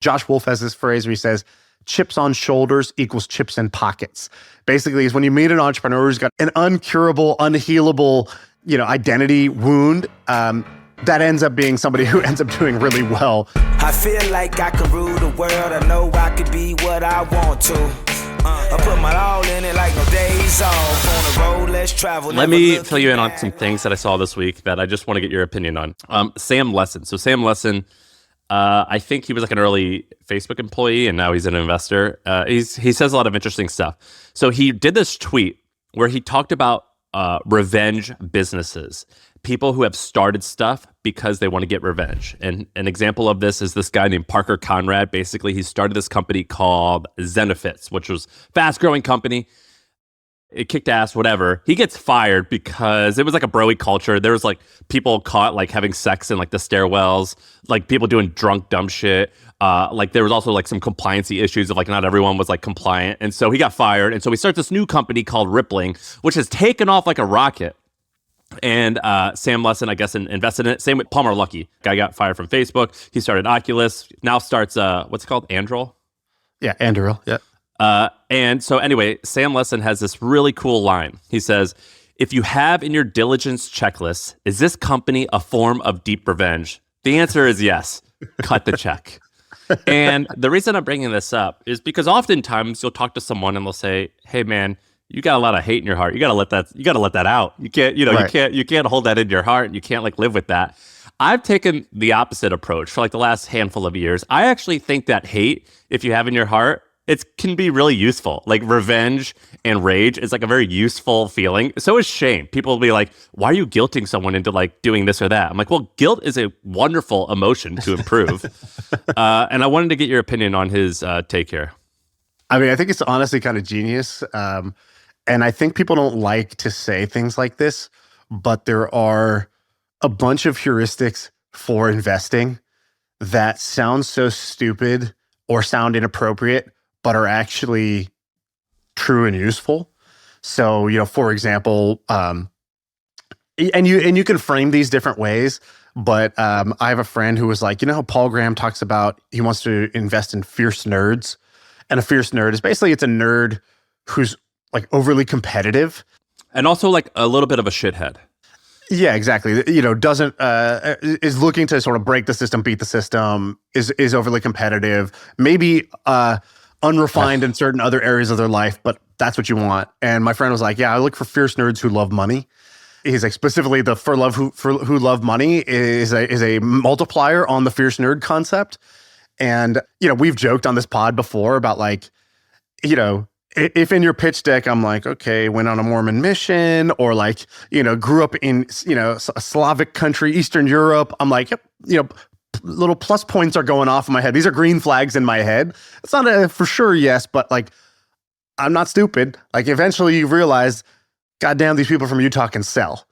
Josh Wolf has this phrase where he says, chips on shoulders equals chips in pockets. Basically, is when you meet an entrepreneur who's got an uncurable, unhealable, identity wound, that ends up being somebody who ends up doing really well. I feel like I can rule the world. I know I could be what I want to. I put my all in it like no days off. On the road, let's travel. Let me fill you in on some things that I saw this week that I just want to get your opinion on. Sam Lessin. So Sam Lessin, I think he was like an early Facebook employee and now he's an investor. He says a lot of interesting stuff. So he did this tweet where he talked about revenge businesses, people who have started stuff because they want to get revenge. And an example of this is this guy named Parker Conrad. Basically, he started this company called Zenefits, which was a fast-growing company. It kicked ass, whatever. He gets fired because it was like a bro-y culture. There was like people caught like having sex in like the stairwells, like people doing drunk, dumb shit. Like there was also like some compliancy issues of like not everyone was like compliant. And so he got fired. And so he starts this new company called Rippling, which has taken off like a rocket. And Sam Lessin, I guess, invested in it. Same with Palmer Luckey. Guy got fired from Facebook. He started Oculus. Now starts, what's it called? Anduril? Yeah, Anduril. Yeah. And so anyway, Sam Lessin has this really cool line. He says, if you have in your diligence checklist, is this company a form of deep revenge? The answer is yes. Cut the check. And the reason I'm bringing this up is because oftentimes you'll talk to someone and they'll say, hey, man, you got a lot of hate in your heart. You got to let that out. You can't, right. you can't hold that in your heart. You can't like live with that. I've taken the opposite approach for like the last handful of years. I actually think that hate, if you have in your heart, it can be really useful. Like revenge and rage is like a very useful feeling. So is shame. People will be like, why are you guilting someone into like doing this or that? I'm like, well, guilt is a wonderful emotion to improve. And I wanted to get your opinion on his take here. I mean, I think it's honestly kind of genius. And I think people don't like to say things like this, but there are a bunch of heuristics for investing that sound so stupid or sound inappropriate, but are actually true and useful. So, for example, and you can frame these different ways, but I have a friend who was like, how Paul Graham talks about he wants to invest in fierce nerds, and a fierce nerd is basically it's a nerd who's like overly competitive. And also like a little bit of a shithead. Yeah, exactly. Doesn't is looking to sort of break the system, beat the system, is overly competitive, maybe unrefined in certain other areas of their life, but that's what you want. And my friend was like, yeah, I look for fierce nerds who love money. He's like, specifically the who love money is a multiplier on the fierce nerd concept. And, we've joked on this pod before about like, if in your pitch deck, I'm like, okay, went on a Mormon mission or like, grew up in, a Slavic country, Eastern Europe. I'm like, yep, little plus points are going off in my head. These are green flags in my head. It's not a for sure yes, but like, I'm not stupid. Like eventually you realize, goddamn, these people from Utah can sell.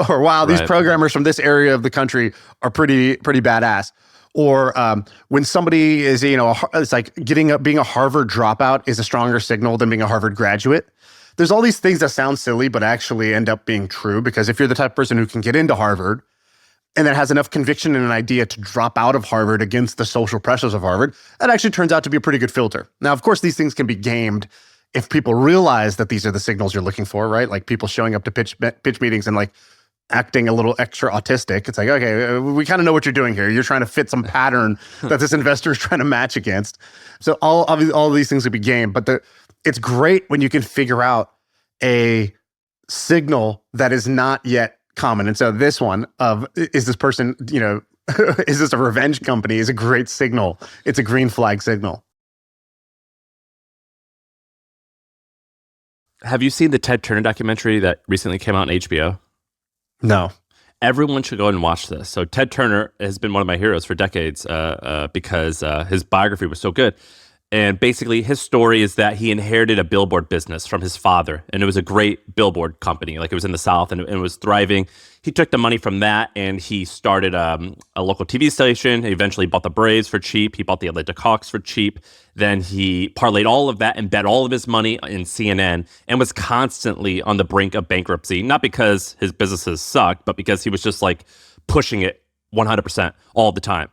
Or wow, these programmers from this area of the country are pretty badass. Or when somebody is, it's like being a Harvard dropout is a stronger signal than being a Harvard graduate. There's all these things that sound silly, but actually end up being true. Because if you're the type of person who can get into Harvard and that has enough conviction and an idea to drop out of Harvard against the social pressures of Harvard, that actually turns out to be a pretty good filter. Now, of course, these things can be gamed if people realize that these are the signals you're looking for, right? Like people showing up to pitch meetings and like acting a little extra autistic. It's like, okay, we kind of know what you're doing here. You're trying to fit some pattern that this investor is trying to match against. So all of these things would be game, but it's great when you can figure out a signal that is not yet common. And so this one of, is this person, is this a revenge company, is a great signal. It's a green flag signal. Have you seen the Ted Turner documentary that recently came out on HBO? No. Everyone should go and watch this. So Ted Turner has been one of my heroes for decades because his biography was so good. And basically his story is that he inherited a billboard business from his father. And it was a great billboard company. Like it was in the South and it was thriving. He took the money from that and he started a local TV station. He eventually bought the Braves for cheap. He bought the Atlanta Hawks for cheap. Then he parlayed all of that and bet all of his money in CNN and was constantly on the brink of bankruptcy. Not because his businesses sucked, but because he was just like pushing it 100% all the time.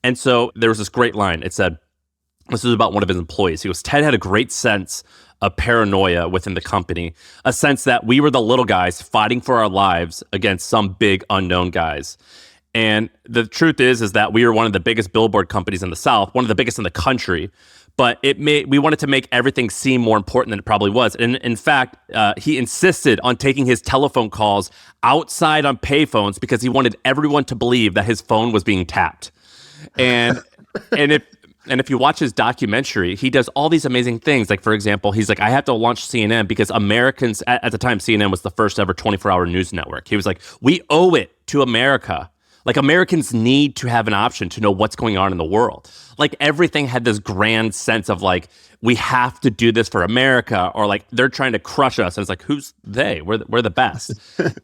And so there was this great line. It said, this was about one of his employees. He goes, Ted had a great sense of paranoia within the company, a sense that we were the little guys fighting for our lives against some big unknown guys. And the truth is that we were one of the biggest billboard companies in the South, one of the biggest in the country. But we wanted to make everything seem more important than it probably was. And in fact, he insisted on taking his telephone calls outside on payphones because he wanted everyone to believe that his phone was being tapped. And if you watch his documentary, he does all these amazing things. Like, for example, he's like, I have to launch CNN because Americans, at the time, CNN was the first ever 24-hour news network. He was like, we owe it to America. Like, Americans need to have an option to know what's going on in the world. Like, everything had this grand sense of like, we have to do this for America, or like they're trying to crush us. And it's like, who's they? We're the best.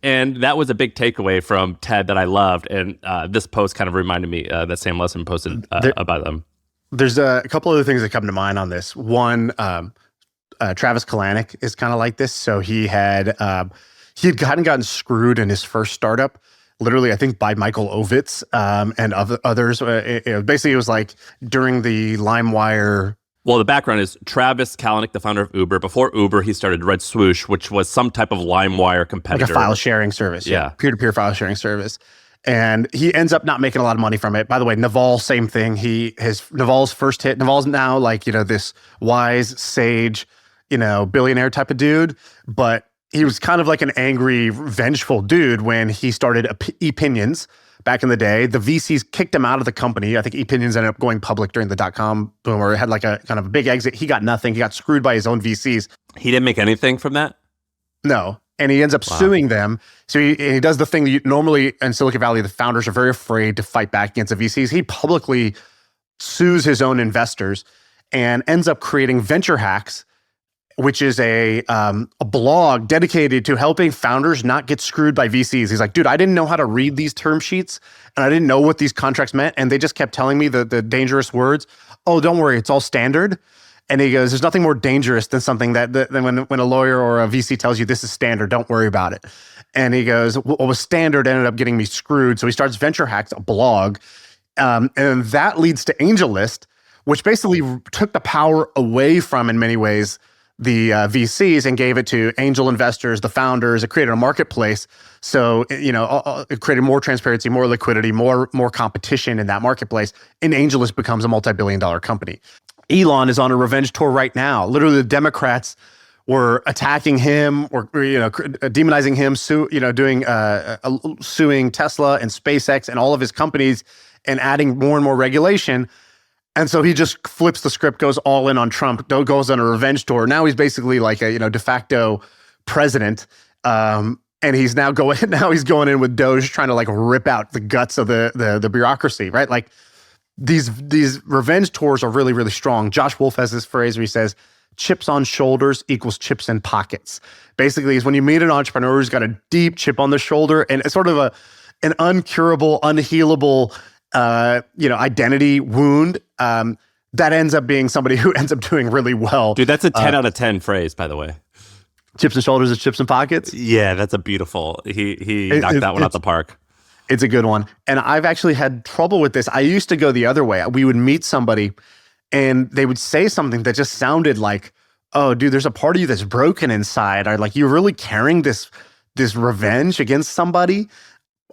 And that was a big takeaway from Ted that I loved. And this post kind of reminded me that Sam Lessin posted about them. There's a couple other things that come to mind on this. One, Travis Kalanick is kind of like this. So he had gotten screwed in his first startup. Literally, I think by Michael Ovitz and others. Basically, it was like during the LimeWire. Well, the background is Travis Kalanick, the founder of Uber. Before Uber, he started Red Swoosh, which was some type of LimeWire competitor. Like a file sharing service. Yeah. Peer-to-peer file sharing service. And he ends up not making a lot of money from it. By the way, Naval, same thing. Naval's first hit. Naval's now like, this wise, sage, billionaire type of dude. But he was kind of like an angry, vengeful dude when he started Opinions back in the day. The VCs kicked him out of the company. I think Opinions ended up going public during the dot-com boom, where it had like a kind of a big exit. He got nothing. He got screwed by his own VCs. He didn't make anything from that? No. And he ends up suing them. So he does the thing that normally in Silicon Valley, the founders are very afraid to fight back against the VCs. He publicly sues his own investors and ends up creating Venture Hacks, which is a blog dedicated to helping founders not get screwed by VCs. He's like, dude, I didn't know how to read these term sheets, and I didn't know what these contracts meant, and they just kept telling me the dangerous words. Oh, don't worry, it's all standard. And he goes, there's nothing more dangerous than something than when a lawyer or a VC tells you this is standard, don't worry about it. And he goes, what was standard ended up getting me screwed. So he starts Venture Hacks, a blog, and that leads to AngelList, which basically took the power away from, in many ways, the VCs and gave it to angel investors, the founders. It created a marketplace. So, it created more transparency, more liquidity, more competition in that marketplace. And AngelList becomes a multi-billion-dollar company. Elon is on a revenge tour right now. Literally, the Democrats were attacking him or demonizing him, suing Tesla and SpaceX and all of his companies and adding more and more regulation. And so he just flips the script, goes all in on Trump, goes on a revenge tour. Now he's basically like a de facto president, and he's now going in with Doge, trying to like rip out the guts of the bureaucracy, right? Like these revenge tours are really, really strong. Josh Wolf has this phrase where he says, "Chips on shoulders equals chips in pockets." Basically, is when you meet an entrepreneur who's got a deep chip on the shoulder and it's sort of an uncurable, unhealable identity wound, that ends up being somebody who ends up doing really well. Dude, that's a 10 out of 10 phrase, by the way. Chips and shoulders is chips and pockets? Yeah, that's a beautiful. He knocked that one out the park. It's a good one. And I've actually had trouble with this. I used to go the other way. We would meet somebody and they would say something that just sounded like, oh, dude, there's a part of you that's broken inside. Or like, you're really carrying this revenge against somebody.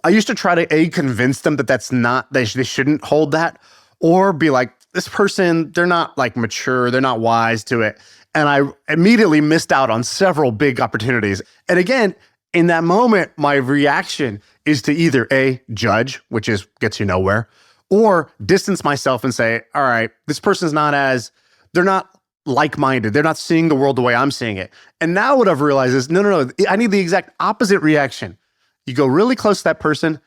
I used to try to convince them that that's not, they shouldn't hold that, or be like, this person, they're not like mature, they're not wise to it. And I immediately missed out on several big opportunities. And again, in that moment, my reaction is to either A, judge, which gets you nowhere, or distance myself and say, all right, this person's they're not like-minded. They're not seeing the world the way I'm seeing it. And now what I've realized is, no, I need the exact opposite reaction. You go really close to that person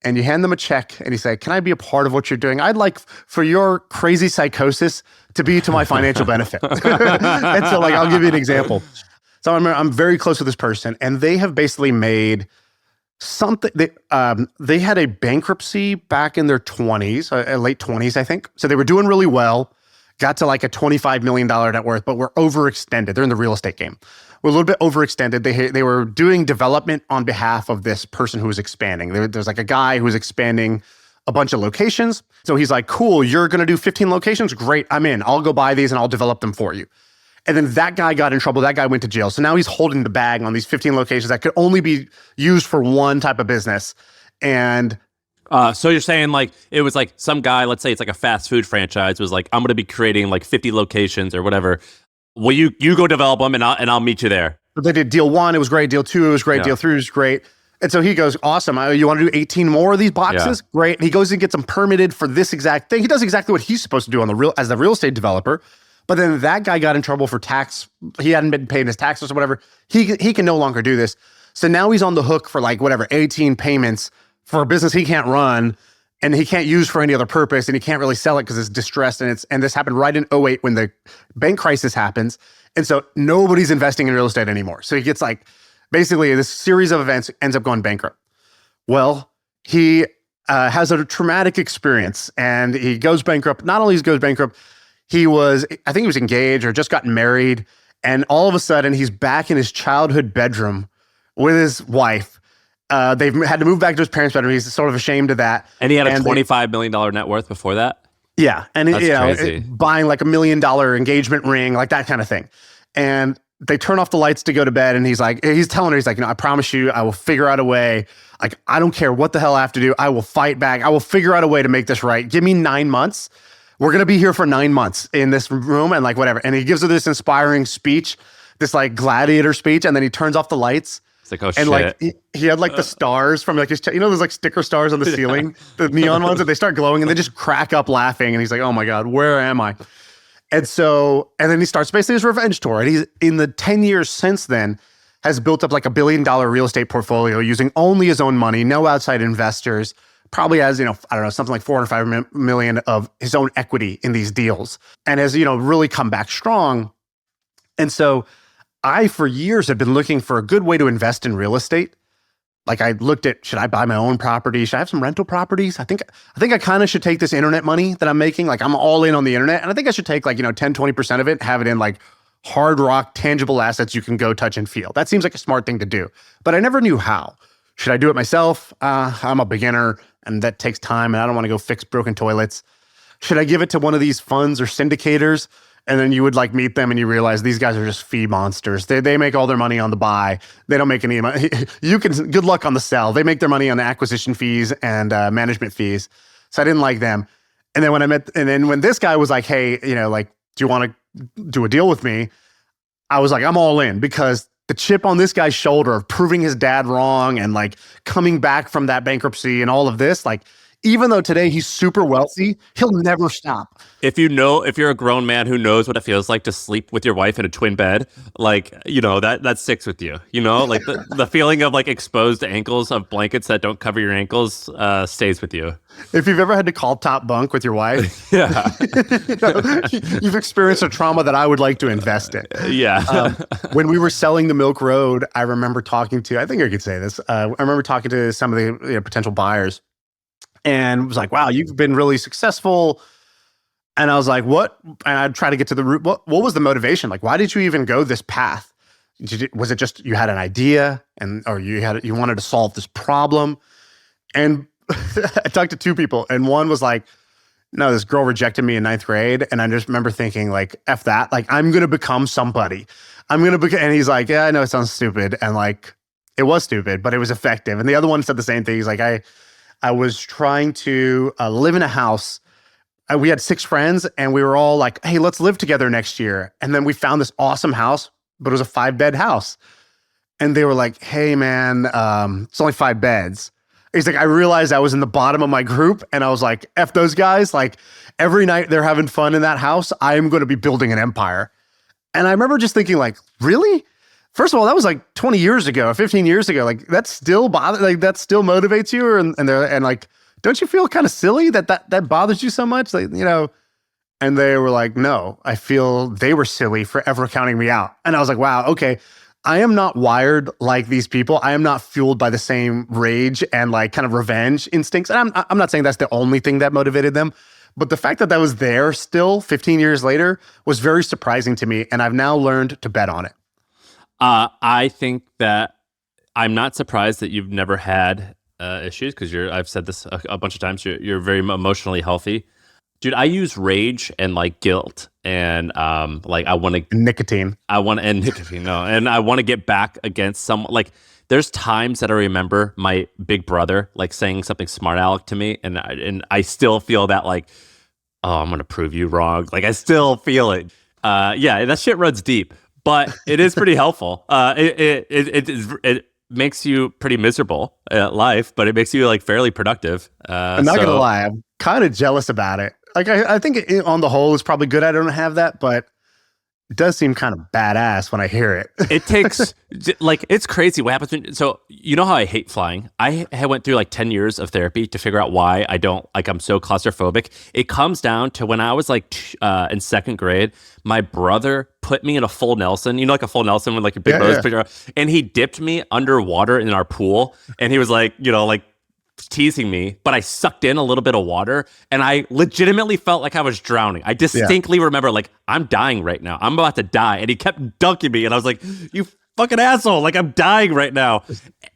and you hand them a check and you say, can I be a part of what you're doing? I'd like for your crazy psychosis to be to my financial benefit. And so like, I'll give you an example. So I'm very close with this person and they have basically made something. They had a bankruptcy back in their 20s, late 20s, I think. So they were doing really well, got to like a $25 million net worth, but were overextended. They're in the real estate game. We're a little bit overextended. They were doing development on behalf of this person who was expanding. There's like a guy who was expanding a bunch of locations. So he's like, cool, you're going to do 15 locations? Great, I'm in. I'll go buy these and I'll develop them for you. And then that guy got in trouble. That guy went to jail. So now he's holding the bag on these 15 locations that could only be used for one type of business. And so you're saying like it was like some guy, let's say it's like a fast food franchise, was like, I'm going to be creating like 50 locations or whatever. Will you go develop them and I'll meet you there? They did deal 1, it was great. Deal 2, it was great. Deal 3 was great. And so he goes, awesome. You want to do 18 more of these boxes? Yeah. Great. And he goes and gets them permitted for this exact thing. He does exactly what he's supposed to do as the real estate developer. But then that guy got in trouble for tax. He hadn't been paying his taxes or whatever. He can no longer do this. So now he's on the hook for like whatever, 18 payments for a business he can't run and he can't use for any other purpose, and he can't really sell it because it's distressed. And this happened right in 2008 when the bank crisis happens. And so nobody's investing in real estate anymore. So he gets like, basically this series of events ends up going bankrupt. Well, he has a traumatic experience and he goes bankrupt. Not only goes bankrupt, I think he was engaged or just gotten married. And all of a sudden he's back in his childhood bedroom with his wife. They've had to move back to his parents' bedroom. He's sort of ashamed of that. And he had a $25 million net worth before that? Yeah. And crazy. Buying like $1 million engagement ring, like that kind of thing. And they turn off the lights to go to bed. And he's telling her, I promise you, I will figure out a way. Like, I don't care what the hell I have to do. I will fight back. I will figure out a way to make this right. Give me 9 months. We're going to be here for 9 months in this room and like whatever. And he gives her this inspiring speech, this like gladiator speech. And then he turns off the lights. It's like, oh, and shit. Like he had like the stars from like his, those like sticker stars on the ceiling, the neon ones, and they start glowing and they just crack up laughing. And he's like, oh my God, where am I? And then he starts basically his revenge tour. And he's in the 10 years since then has built up like $1 billion real estate portfolio using only his own money, no outside investors, probably has, something like 4 or 5 million of his own equity in these deals and has, really come back strong. And so I, for years, have been looking for a good way to invest in real estate. Like I looked at, should I buy my own property? Should I have some rental properties? I think I kind of should take this internet money that I'm making. Like I'm all in on the internet. And I think I should take like, 10, 20% of it, have it in like hard rock, tangible assets you can go touch and feel. That seems like a smart thing to do. But I never knew how. Should I do it myself? I'm a beginner and that takes time and I don't want to go fix broken toilets. Should I give it to one of these funds or syndicators? And then you would like meet them and you realize these guys are just fee monsters. They make all their money on the buy. They don't make any money. Good luck on the sell. They make their money on the acquisition fees and management fees. So I didn't like them. And then when this guy was like, hey, do you want to do a deal with me? I was like, I'm all in, because the chip on this guy's shoulder of proving his dad wrong and like coming back from that bankruptcy and all of this, like, even though today he's super wealthy, he'll never stop. If you're a grown man who knows what it feels like to sleep with your wife in a twin bed, like, that sticks with you, like the feeling of like exposed ankles of blankets that don't cover your ankles stays with you. If you've ever had to call top bunk with your wife, yeah, you've experienced a trauma that I would like to invest in. Yeah. When we were selling the Milk Road, I remember talking to, I think I could say this. I remember talking to some of the potential buyers. And was like, wow, you've been really successful. And I was like, what? And I'd try to get to the root. What was the motivation? Like, why did you even go this path? Was it just you had an idea or you wanted to solve this problem? And I talked to 2 people, and one was like, no, this girl rejected me in 9th grade. And I just remember thinking like, F that, like, I'm going to become somebody. And he's like, yeah, I know it sounds stupid. And like, it was stupid, but it was effective. And the other one said the same thing. He's like, I was trying to live in a house. We had 6 friends and we were all like, hey, let's live together next year. And then we found this awesome house, but it was a 5-bed house. And they were like, hey man, it's only 5 beds. He's like, I realized I was in the bottom of my group and I was like, F those guys. Like every night they're having fun in that house, I'm going to be building an empire. And I remember just thinking like, really? First of all, that was like 20 years ago, 15 years ago. Like that still that still motivates you, and like, don't you feel kind of silly that bothers you so much? Like, and they were like, no, I feel they were silly for ever counting me out. And I was like, wow, okay, I am not wired like these people. I am not fueled by the same rage and like kind of revenge instincts. And I'm not saying that's the only thing that motivated them, but the fact that was there still 15 years later was very surprising to me. And I've now learned to bet on it. I think that I'm not surprised that you've never had issues because I've said this a bunch of times. You're very emotionally healthy, dude. I use rage and like guilt and like I want to nicotine. And nicotine. No, and I want to get back against someone. Like there's times that I remember my big brother like saying something smart aleck to me, and I still feel that like, oh, I'm gonna prove you wrong. Like I still feel it. Yeah, that shit runs deep, but it is pretty helpful. It makes you pretty miserable at life, but it makes you like fairly productive. I'm not gonna lie, I'm kind of jealous about it. Like I think on the whole, it's probably good I don't have that, but it does seem kind of badass when I hear it. It takes like it's crazy what happens. So you know how I hate flying. I went through like 10 years of therapy to figure out why I don't like. I'm so claustrophobic. It comes down to when I was like in second grade. My brother put me in a full Nelson. You know, like a full Nelson with like your big brothers picture, and he dipped me underwater in our pool. And he was like, you know, like teasing me, but I sucked in a little bit of water and I legitimately felt like I was drowning. I distinctly remember like, I'm dying right now. I'm about to die. And he kept dunking me and I was like, you fucking asshole. Like I'm dying right now.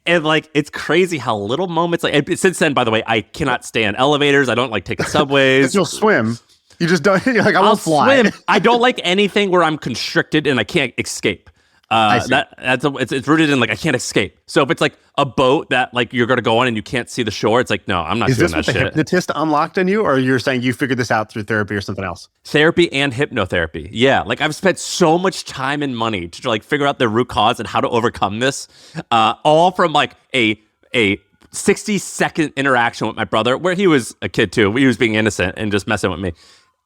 And like, it's crazy how little moments, like since then, by the way, I cannot stand elevators. I don't like taking subways. You'll swim. You just don't, you're like, I'll fly. Swim. I don't like anything where I'm constricted and I can't escape. It's rooted in like I can't escape. So if it's like a boat that like you're gonna go on and you can't see the shore, it's like no, I'm not doing that shit. Is this what the hypnotist unlocked in you, or you're saying you figured this out through therapy or something else? Therapy and hypnotherapy. Yeah, like I've spent so much time and money to like figure out the root cause and how to overcome this, all from like a 60-second interaction with my brother where he was a kid too. He was being innocent and just messing with me.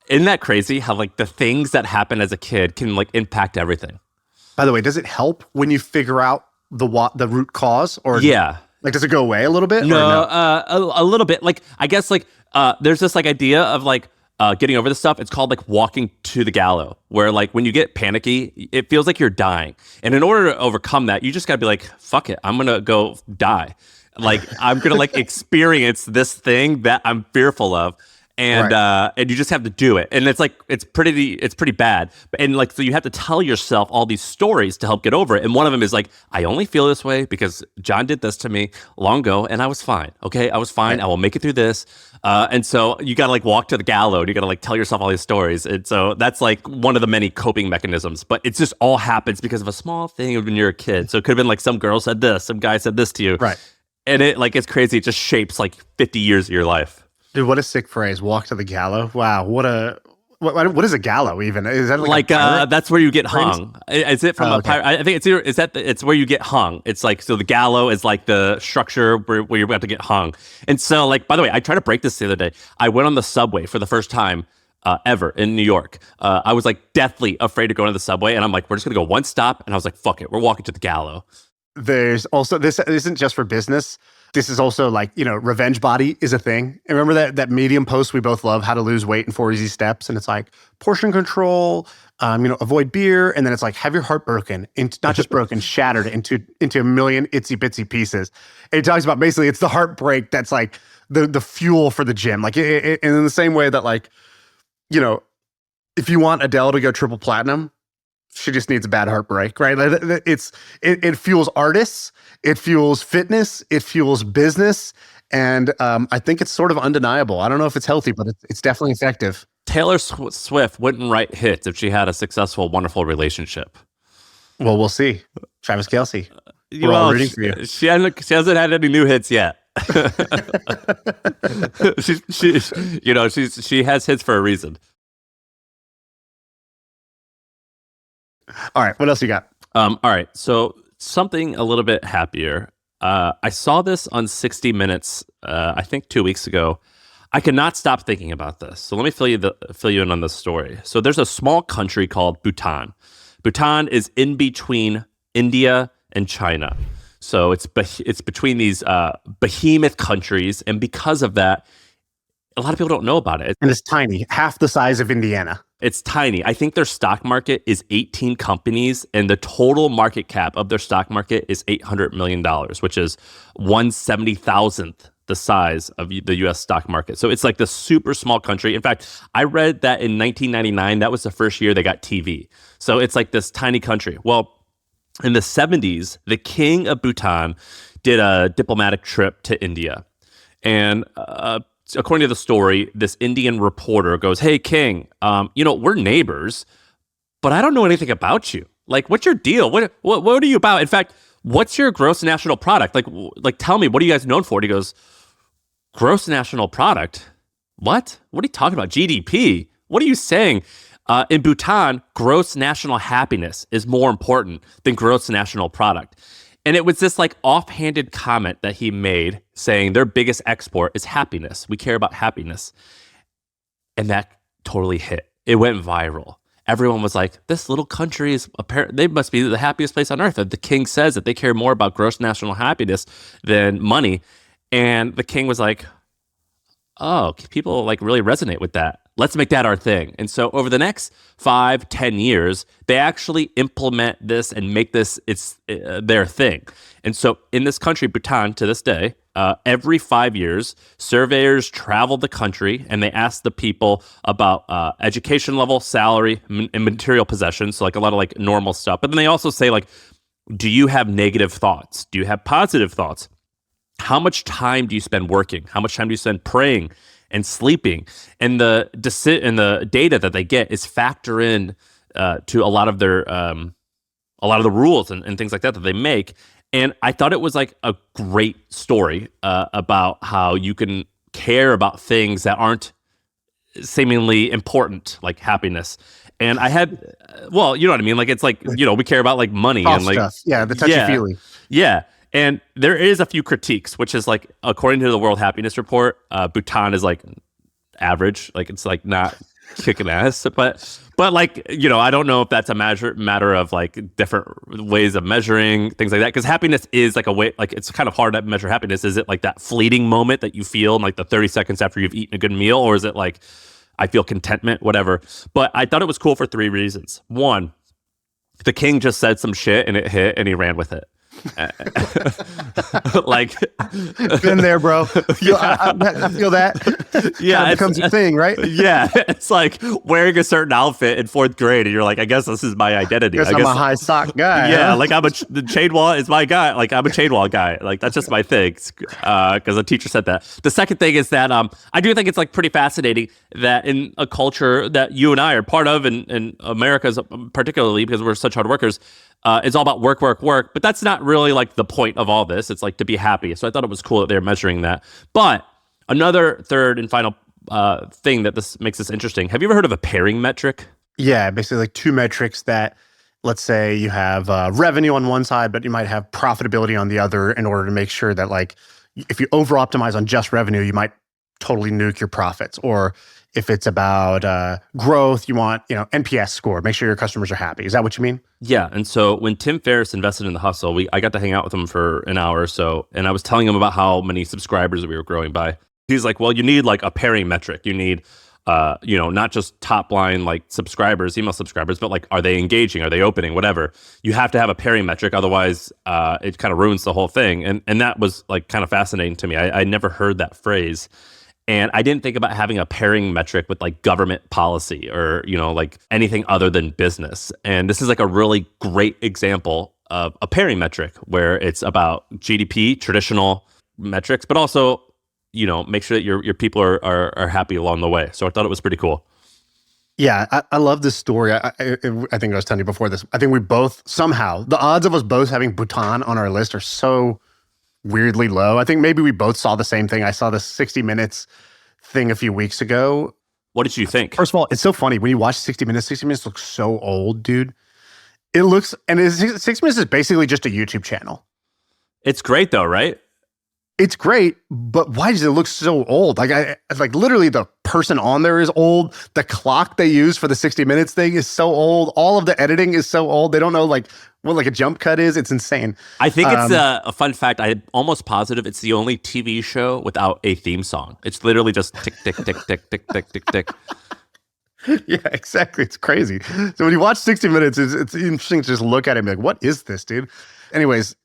Isn't that crazy how like the things that happen as a kid can like impact everything? By the way, does it help when you figure out the root cause, or like does it go away a little bit? No, a little bit. Like I guess like there's this like idea of like getting over this stuff. It's called like walking to the gallows, where like when you get panicky, it feels like you're dying, and in order to overcome that, you just gotta be like, fuck it, I'm gonna go die. Like I'm gonna like experience this thing that I'm fearful of. And and you just have to do it, and it's like it's pretty bad, and like so you have to tell yourself all these stories to help get over it. And one of them is like, I only feel this way because John did this to me long ago, and I was fine. Okay, I was fine. I will make it through this. And so you gotta like walk to the gallows. You gotta like tell yourself all these stories, and so that's like one of the many coping mechanisms. But it just all happens because of a small thing when you're a kid. So it could have been like some girl said this, some guy said this to you, right? And it like it's crazy. It just shapes like 50 years of your life. Dude, what a sick phrase! Walk to the gallows. Wow, what is a gallows even? Is that like that's where you get hung? Is it from a pirate? I think it's where you get hung. It's like so the gallows is like the structure where you're about to get hung. And so like by the way, I tried to break this the other day. I went on the subway for the first time ever in New York. I was like deathly afraid to go into the subway, and I'm like, we're just gonna go one stop, and I was like, fuck it, we're walking to the gallows. There's also this isn't just for business. This is also like, you know, revenge body is a thing. And remember that Medium post we both love, how to lose weight in 4 easy steps. And it's like portion control, you know, avoid beer. And then it's like, have your heart broken, not just broken, shattered into a million itsy bitsy pieces. And it talks about basically it's the heartbreak that's like the fuel for the gym. Like and in the same way that like, you know, if you want Adele to go triple platinum, she just needs a bad heartbreak, right? It fuels artists, it fuels fitness, it fuels business, and I think it's sort of undeniable. I don't know if it's healthy, but it's definitely effective. Taylor Swift wouldn't write hits if she had a successful, wonderful relationship. Well, we'll see. Travis Kelce, we're all rooting for you. She hasn't had any new hits yet. She has hits for a reason. All right, what else you got? All right, so something a little bit happier. I saw this on 60 Minutes, I think 2 weeks ago. I cannot stop thinking about this. So let me fill you in on this story. So there's a small country called Bhutan. Bhutan is in between India and China. So it's between these behemoth countries, and because of that, a lot of people don't know about it. And it's tiny, half the size of Indiana. It's tiny. I think their stock market is 18 companies, and the total market cap of their stock market is $800 million, which is 1/70,000th the size of the U.S. stock market. So it's like the super small country. In fact, I read that in 1999, that was the first year they got TV. So it's like this tiny country. Well, In the 70s, the king of Bhutan did a diplomatic trip to India. And according to the story, this Indian reporter goes, "Hey, king, we're neighbors, but I don't know anything about you. Like, what's your deal? What are you about? In fact, what's your gross national product? Like, tell me, what are you guys known for?" And he goes, "Gross national product? What? What are you talking about? GDP? What are you saying? In Bhutan, gross national happiness is more important than gross national product." And it was this like offhanded comment that he made saying their biggest export is happiness. We care about happiness. And that totally hit. It went viral. Everyone was like, this little country is they must be the happiest place on earth. If the king says that they care more about gross national happiness than money. And the king was like, oh, people like really resonate with that. Let's make that our thing. And so over the next 5-10 years, they actually implement this and make this their thing. And so in this country, Bhutan, to this day, every 5 years, surveyors travel the country and they ask the people about education level, salary, and material possessions. So like a lot of like normal stuff. But then they also say like, do you have negative thoughts? Do you have positive thoughts? How much time do you spend working? How much time do you spend praying and sleeping? And the data that they get is factor in to a lot of their a lot of the rules and things like that they make. And I thought it was like a great story about how you can care about things that aren't seemingly important, like happiness. And I had, well, you know what I mean? Like, it's like, we care about like money All and like stuff. Yeah, the touchy-feely. Yeah. And there is a few critiques, which is like, according to the World Happiness Report, Bhutan is like average. Like, it's like not kicking ass. But like, I don't know if that's a matter of like different ways of measuring things like that. Because happiness is like a way, like it's kind of hard to measure happiness. Is it like that fleeting moment that you feel in like the 30 seconds after you've eaten a good meal? Or is it like, I feel contentment, whatever. But I thought it was cool for 3 reasons. One, the king just said some shit and it hit and he ran with it. Like, been there, bro. I feel that. Yeah, it becomes a thing, right? Yeah, it's like wearing a certain outfit in 4th grade, and you're like, I guess this is my identity. I guess I'm a high sock guy. Yeah, huh? like the chain wallet is my guy. Like I'm a chain wallet guy. Like that's just my thing. Because a teacher said that. The second thing is that I do think it's like pretty fascinating that in a culture that you and I are part of, and America's particularly because we're such hard workers. It's all about work, work, work, but that's not really like the point of all this. It's like to be happy. So I thought it was cool that they're measuring that. But another third and final thing that this makes this interesting. Have you ever heard of a pairing metric? Yeah, basically like 2 metrics that, let's say you have revenue on one side, but you might have profitability on the other in order to make sure that like, if you over optimize on just revenue, you might totally nuke your profits. Or if it's about growth, you want, NPS score, make sure your customers are happy. Is that what you mean? Yeah. And so when Tim Ferriss invested in The Hustle, I got to hang out with him for an hour or so. And I was telling him about how many subscribers we were growing by. He's like, well, you need like a pairing metric. You need, not just top line like subscribers, email subscribers, but like, are they engaging? Are they opening? Whatever. You have to have a pairing metric. Otherwise, it kind of ruins the whole thing. And that was like kind of fascinating to me. I never heard that phrase. And I didn't think about having a pairing metric with like government policy or, like anything other than business. And this is like a really great example of a pairing metric where it's about GDP, traditional metrics, but also, make sure that your people are happy along the way. So I thought it was pretty cool. Yeah, I love this story. I think I was telling you before this. I think we both, somehow, the odds of us both having Bhutan on our list are so weirdly low. I think maybe we both saw the same thing. I saw this 60 Minutes thing a few weeks ago. What did you think? First of all, it's so funny. When you watch 60 Minutes looks so old, dude. It looks, and 60 Minutes is basically just a YouTube channel. It's great though, right? It's great, but why does it look so old? Like literally the person on there is old. The clock they use for the 60 Minutes thing is so old. All of the editing is so old. They don't know like what like a jump cut is. It's insane. I think it's a fun fact. I'm almost positive it's the only TV show without a theme song. It's literally just tick, tick, tick, tick, tick, tick, tick, tick. Yeah, exactly. It's crazy. So when you watch 60 Minutes, it's interesting to just look at it and be like, what is this, dude? Anyways,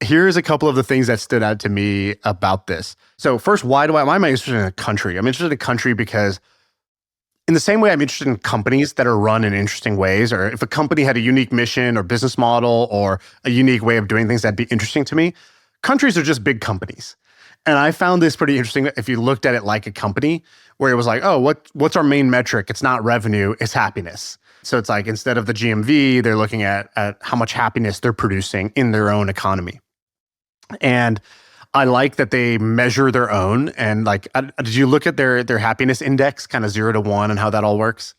here's a couple of the things that stood out to me about this. So first, why am I interested in a country? I'm interested in a country because in the same way I'm interested in companies that are run in interesting ways, or if a company had a unique mission or business model or a unique way of doing things, that'd be interesting to me. Countries are just big companies. And I found this pretty interesting if you looked at it like a company, where it was like, oh, what's our main metric? It's not revenue, it's happiness. So it's like, instead of the GMV, they're looking at how much happiness they're producing in their own economy. And I like that they measure their own. And like, did you look at their happiness index, kind of 0 to 1, and how that all works?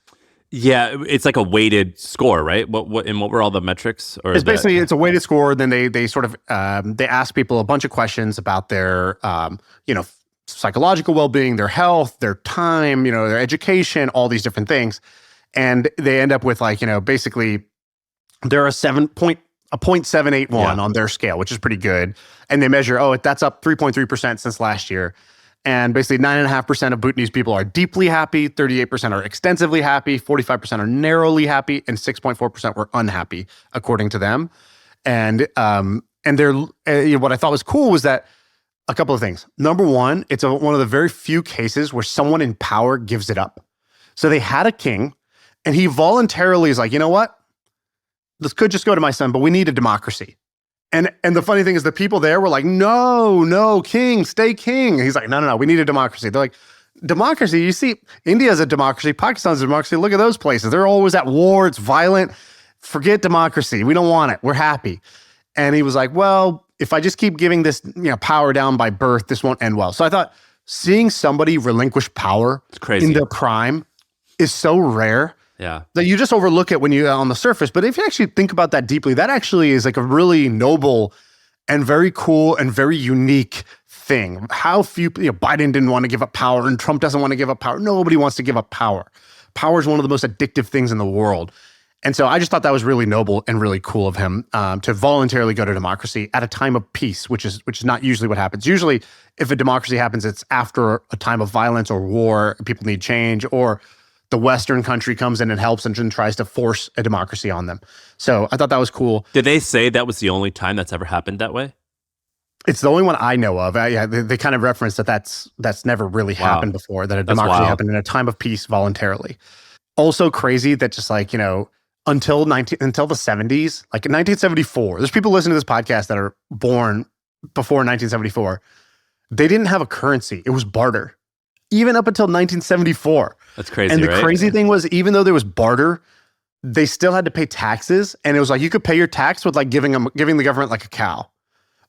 Yeah, it's like a weighted score, right? What were all the metrics? Or it's basically it's a weighted score. Then they sort of they ask people a bunch of questions about their psychological well-being, their health, their time, their education, all these different things, and they end up with basically they're a 0.781 on their scale, which is pretty good. And they measure, that's up 3.3% since last year. And basically 9.5% of Bhutanese people are deeply happy, 38% are extensively happy, 45% are narrowly happy, and 6.4% were unhappy, according to them. And they're what I thought was cool was that a couple of things. Number one, it's one of the very few cases where someone in power gives it up. So they had a king, and he voluntarily is like, you know what? This could just go to my son, but we need a democracy. And the funny thing is, the people there were like, no, king, stay king. And he's like, no, we need a democracy. They're like, democracy? You see, India's a democracy, Pakistan's a democracy. Look at those places. They're always at war. It's violent. Forget democracy. We don't want it. We're happy. And he was like, well, if I just keep giving this power down by birth, this won't end well. So I thought seeing somebody relinquish power in their prime is so rare. Yeah. That you just overlook it when you're on the surface. But if you actually think about that deeply, that actually is like a really noble and very cool and very unique thing. How few, Biden didn't want to give up power, and Trump doesn't want to give up power. Nobody wants to give up power. Power is one of the most addictive things in the world. And so I just thought that was really noble and really cool of him to voluntarily go to democracy at a time of peace, which is not usually what happens. Usually, if a democracy happens, it's after a time of violence or war, people need change, or the Western country comes in and helps and tries to force a democracy on them. So I thought that was cool. Did they say that was the only time that's ever happened that way? It's the only one I know of. They kind of referenced that's never really happened before, that a democracy happened in a time of peace voluntarily. Also crazy that just until the 70s, like in 1974, there's people listening to this podcast that are born before 1974. They didn't have a currency. It was barter. Even up until 1974. That's crazy, And the right? crazy thing was, even though there was barter, they still had to pay taxes. And it was like, you could pay your tax with giving the government like a cow.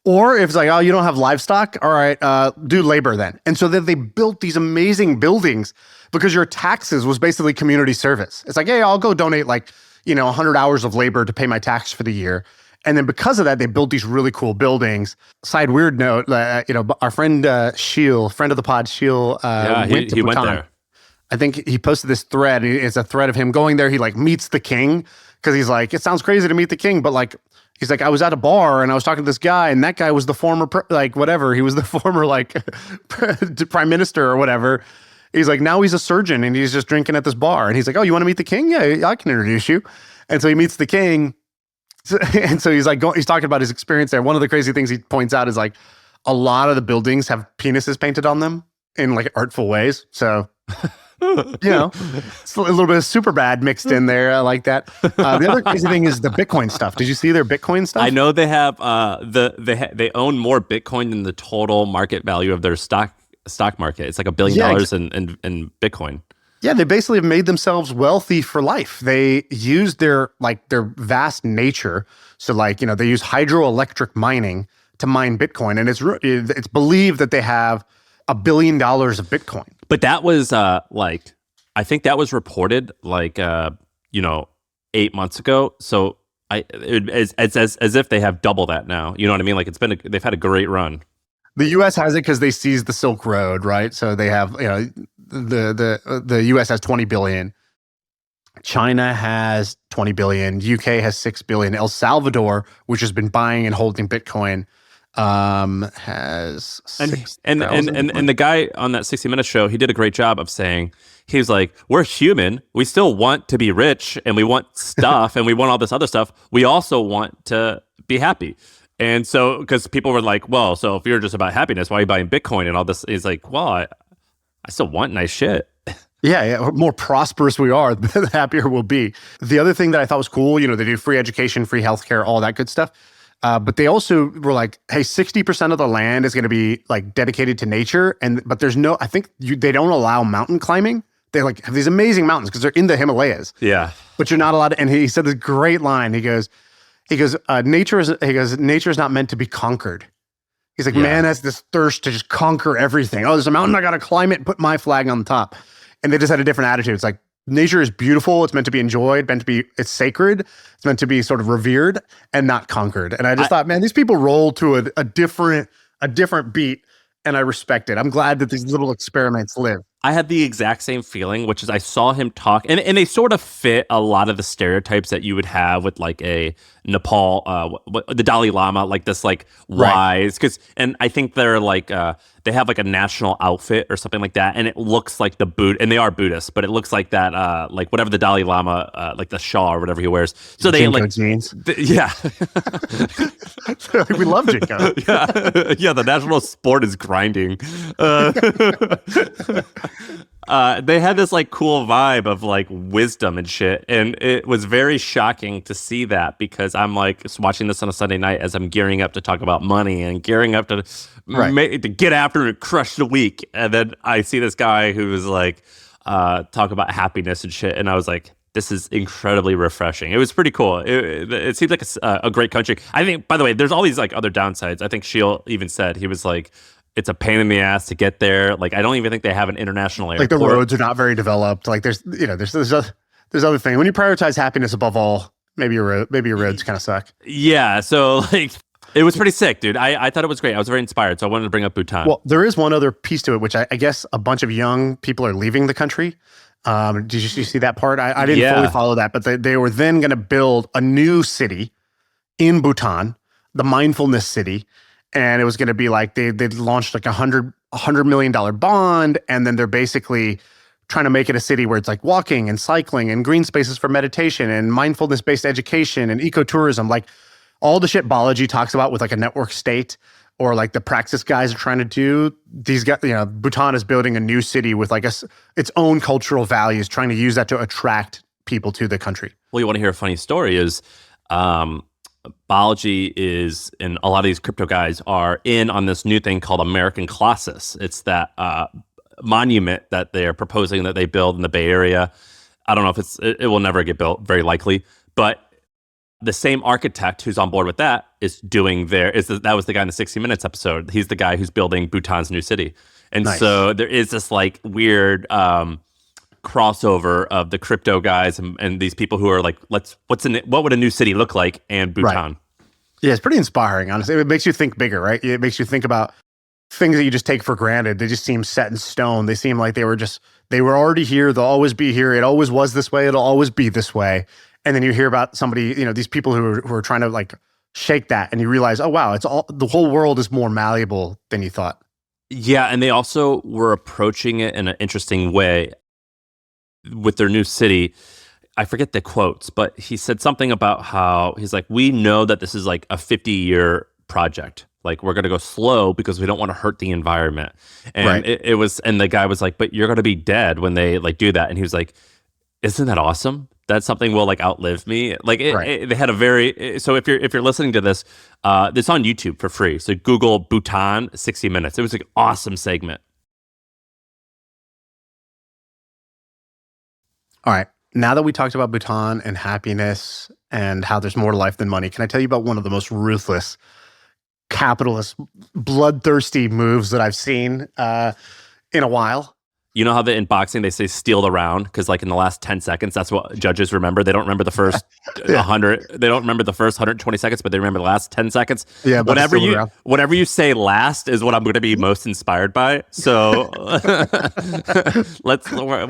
Or if it's like, oh, you don't have livestock? All right, do labor then. And so then they built these amazing buildings because your taxes was basically community service. It's like, hey, I'll go donate 100 hours of labor to pay my tax for the year. And then because of that, they built these really cool buildings. Side weird note, our friend Sheil, friend of the pod, Sheil, went to Bhutan. Went there. I think he posted this thread. It's a thread of him going there. He meets the king because he's like, it sounds crazy to meet the king, but he's like, I was at a bar and I was talking to this guy, and that guy was the former whatever. He was the former prime minister or whatever. He's like, now he's a surgeon and he's just drinking at this bar. And he's like, oh, you want to meet the king? Yeah, I can introduce you. And so he meets the king. And so he's he's talking about his experience there. One of the crazy things he points out is a lot of the buildings have penises painted on them in artful ways. So, it's a little bit of Superbad mixed in there. I like that. The other crazy thing is the Bitcoin stuff. Did you see their Bitcoin stuff? I know they have they own more Bitcoin than the total market value of their stock market. It's like $1 billion in Bitcoin. Yeah, they basically have made themselves wealthy for life. They use their vast nature. So they use hydroelectric mining to mine Bitcoin, and it's believed that they have $1 billion of Bitcoin. But that was I think that was reported 8 months ago. So it's as if they have double that now. You know what I mean? They've had a great run. The U.S. has it because they seized the Silk Road, right? So they have the U.S. has 20 billion. China has 20 billion. UK has 6 billion. El Salvador, which has been buying and holding Bitcoin, has 6,000. And the guy on that 60 Minutes show, he did a great job of saying, he's like, we're human. We still want to be rich, and we want stuff, and we want all this other stuff. We also want to be happy. And so, because people were like, well, so if you're just about happiness, why are you buying Bitcoin and all this? He's like, well, I still want nice shit. Yeah, more prosperous we are, the happier we'll be. The other thing that I thought was cool, they do free education, free healthcare, all that good stuff. But they also were like, hey, 60% of the land is going to be like dedicated to nature. But there's no, I think they don't allow mountain climbing. They like have these amazing mountains because they're in the Himalayas. Yeah. But you're not allowed to, and he said this great line. He goes, nature is not meant to be conquered. He's like, man has this thirst to just conquer everything. Oh, there's a mountain, I got to climb it and put my flag on the top. And they just had a different attitude. It's like, nature is beautiful. It's meant to be enjoyed, it's sacred. It's meant to be sort of revered and not conquered. And I just thought, man, these people roll to a different beat, and I respect it. I'm glad that these little experiments live. I had the exact same feeling, which is I saw him talk, and they sort of fit a lot of the stereotypes that you would have with like a Nepal, the Dalai Lama, like this like wise, and I think they're like they have like a national outfit or something like that, and it looks like the boot, and they are Buddhists, but it looks like that like whatever the Dalai Lama like the shawl or whatever he wears. So they Jinko like jeans. Yeah, we love Jinko. yeah. The national sport is grinding. They had this like cool vibe of like wisdom and shit, and it was very shocking to see that because I'm like watching this on a Sunday night as I'm gearing up to talk about money and gearing up to get after and crush the week, and then I see this guy who was like talk about happiness and shit, and I was like, this is incredibly refreshing. It was pretty cool. It seems like a great country. I think, by the way, there's all these like other downsides. I think Sheil even said, he was like, it's a pain in the ass to get there. Like, I don't even think they have an international airport. Like the roads are not very developed. Like there's other things. When you prioritize happiness above all, maybe your roads kind of suck. Yeah. So like, it was pretty sick, dude. I thought it was great. I was very inspired. So I wanted to bring up Bhutan. Well, there is one other piece to it, which I guess a bunch of young people are leaving the country. Did you see that part? I didn't fully follow that, but they were then going to build a new city in Bhutan, the mindfulness city. And it was going to be like they launched like $100 million bond, and then they're basically trying to make it a city where it's like walking and cycling and green spaces for meditation and mindfulness-based education and ecotourism, like all the shit Balaji talks about with like a network state, or like the Praxis guys are trying to do. These guys, Bhutan is building a new city with like its own cultural values, trying to use that to attract people to the country. Well, you want to hear a funny story is, Balaji is, and a lot of these crypto guys are in on this new thing called American Colossus. It's that monument that they're proposing that they build in the Bay Area. I don't know if it will never get built, very likely, but the same architect who's on board with that is doing that was the guy in the 60 Minutes episode. He's the guy who's building Bhutan's new city. And so there is this like weird crossover of the crypto guys and these people who are like, what would a new city look like, and Bhutan. Right. Yeah, it's pretty inspiring, honestly. It makes you think bigger, right? It makes you think about things that you just take for granted. They just seem set in stone. They seem like they were already here. They'll always be here. It always was this way. It'll always be this way. And then you hear about somebody, these people who are trying to like shake that, and you realize, oh wow, the whole world is more malleable than you thought. Yeah, and they also were approaching it in an interesting way with their new city. I forget the quotes, but he said something about how he's like, we know that this is like a 50-year project. Like, we're going to go slow because we don't want to hurt the environment. And it was, and the guy was like, but you're going to be dead when they like do that. And he was like, isn't that awesome? That's something will like outlive me. Like they had so if you're listening to this, it's on YouTube for free. So Google Bhutan 60 Minutes. It was like an awesome segment. All right. Now that we talked about Bhutan and happiness and how there's more to life than money, can I tell you about one of the most ruthless, capitalist, bloodthirsty moves that I've seen in a while? You know how in boxing they say steal the round because like in the last 10 seconds, that's what judges remember. They don't remember the first 100. They don't remember the first 120 seconds, but they remember the last 10 seconds. Yeah, but whatever you say last is what I'm going to be most inspired by. So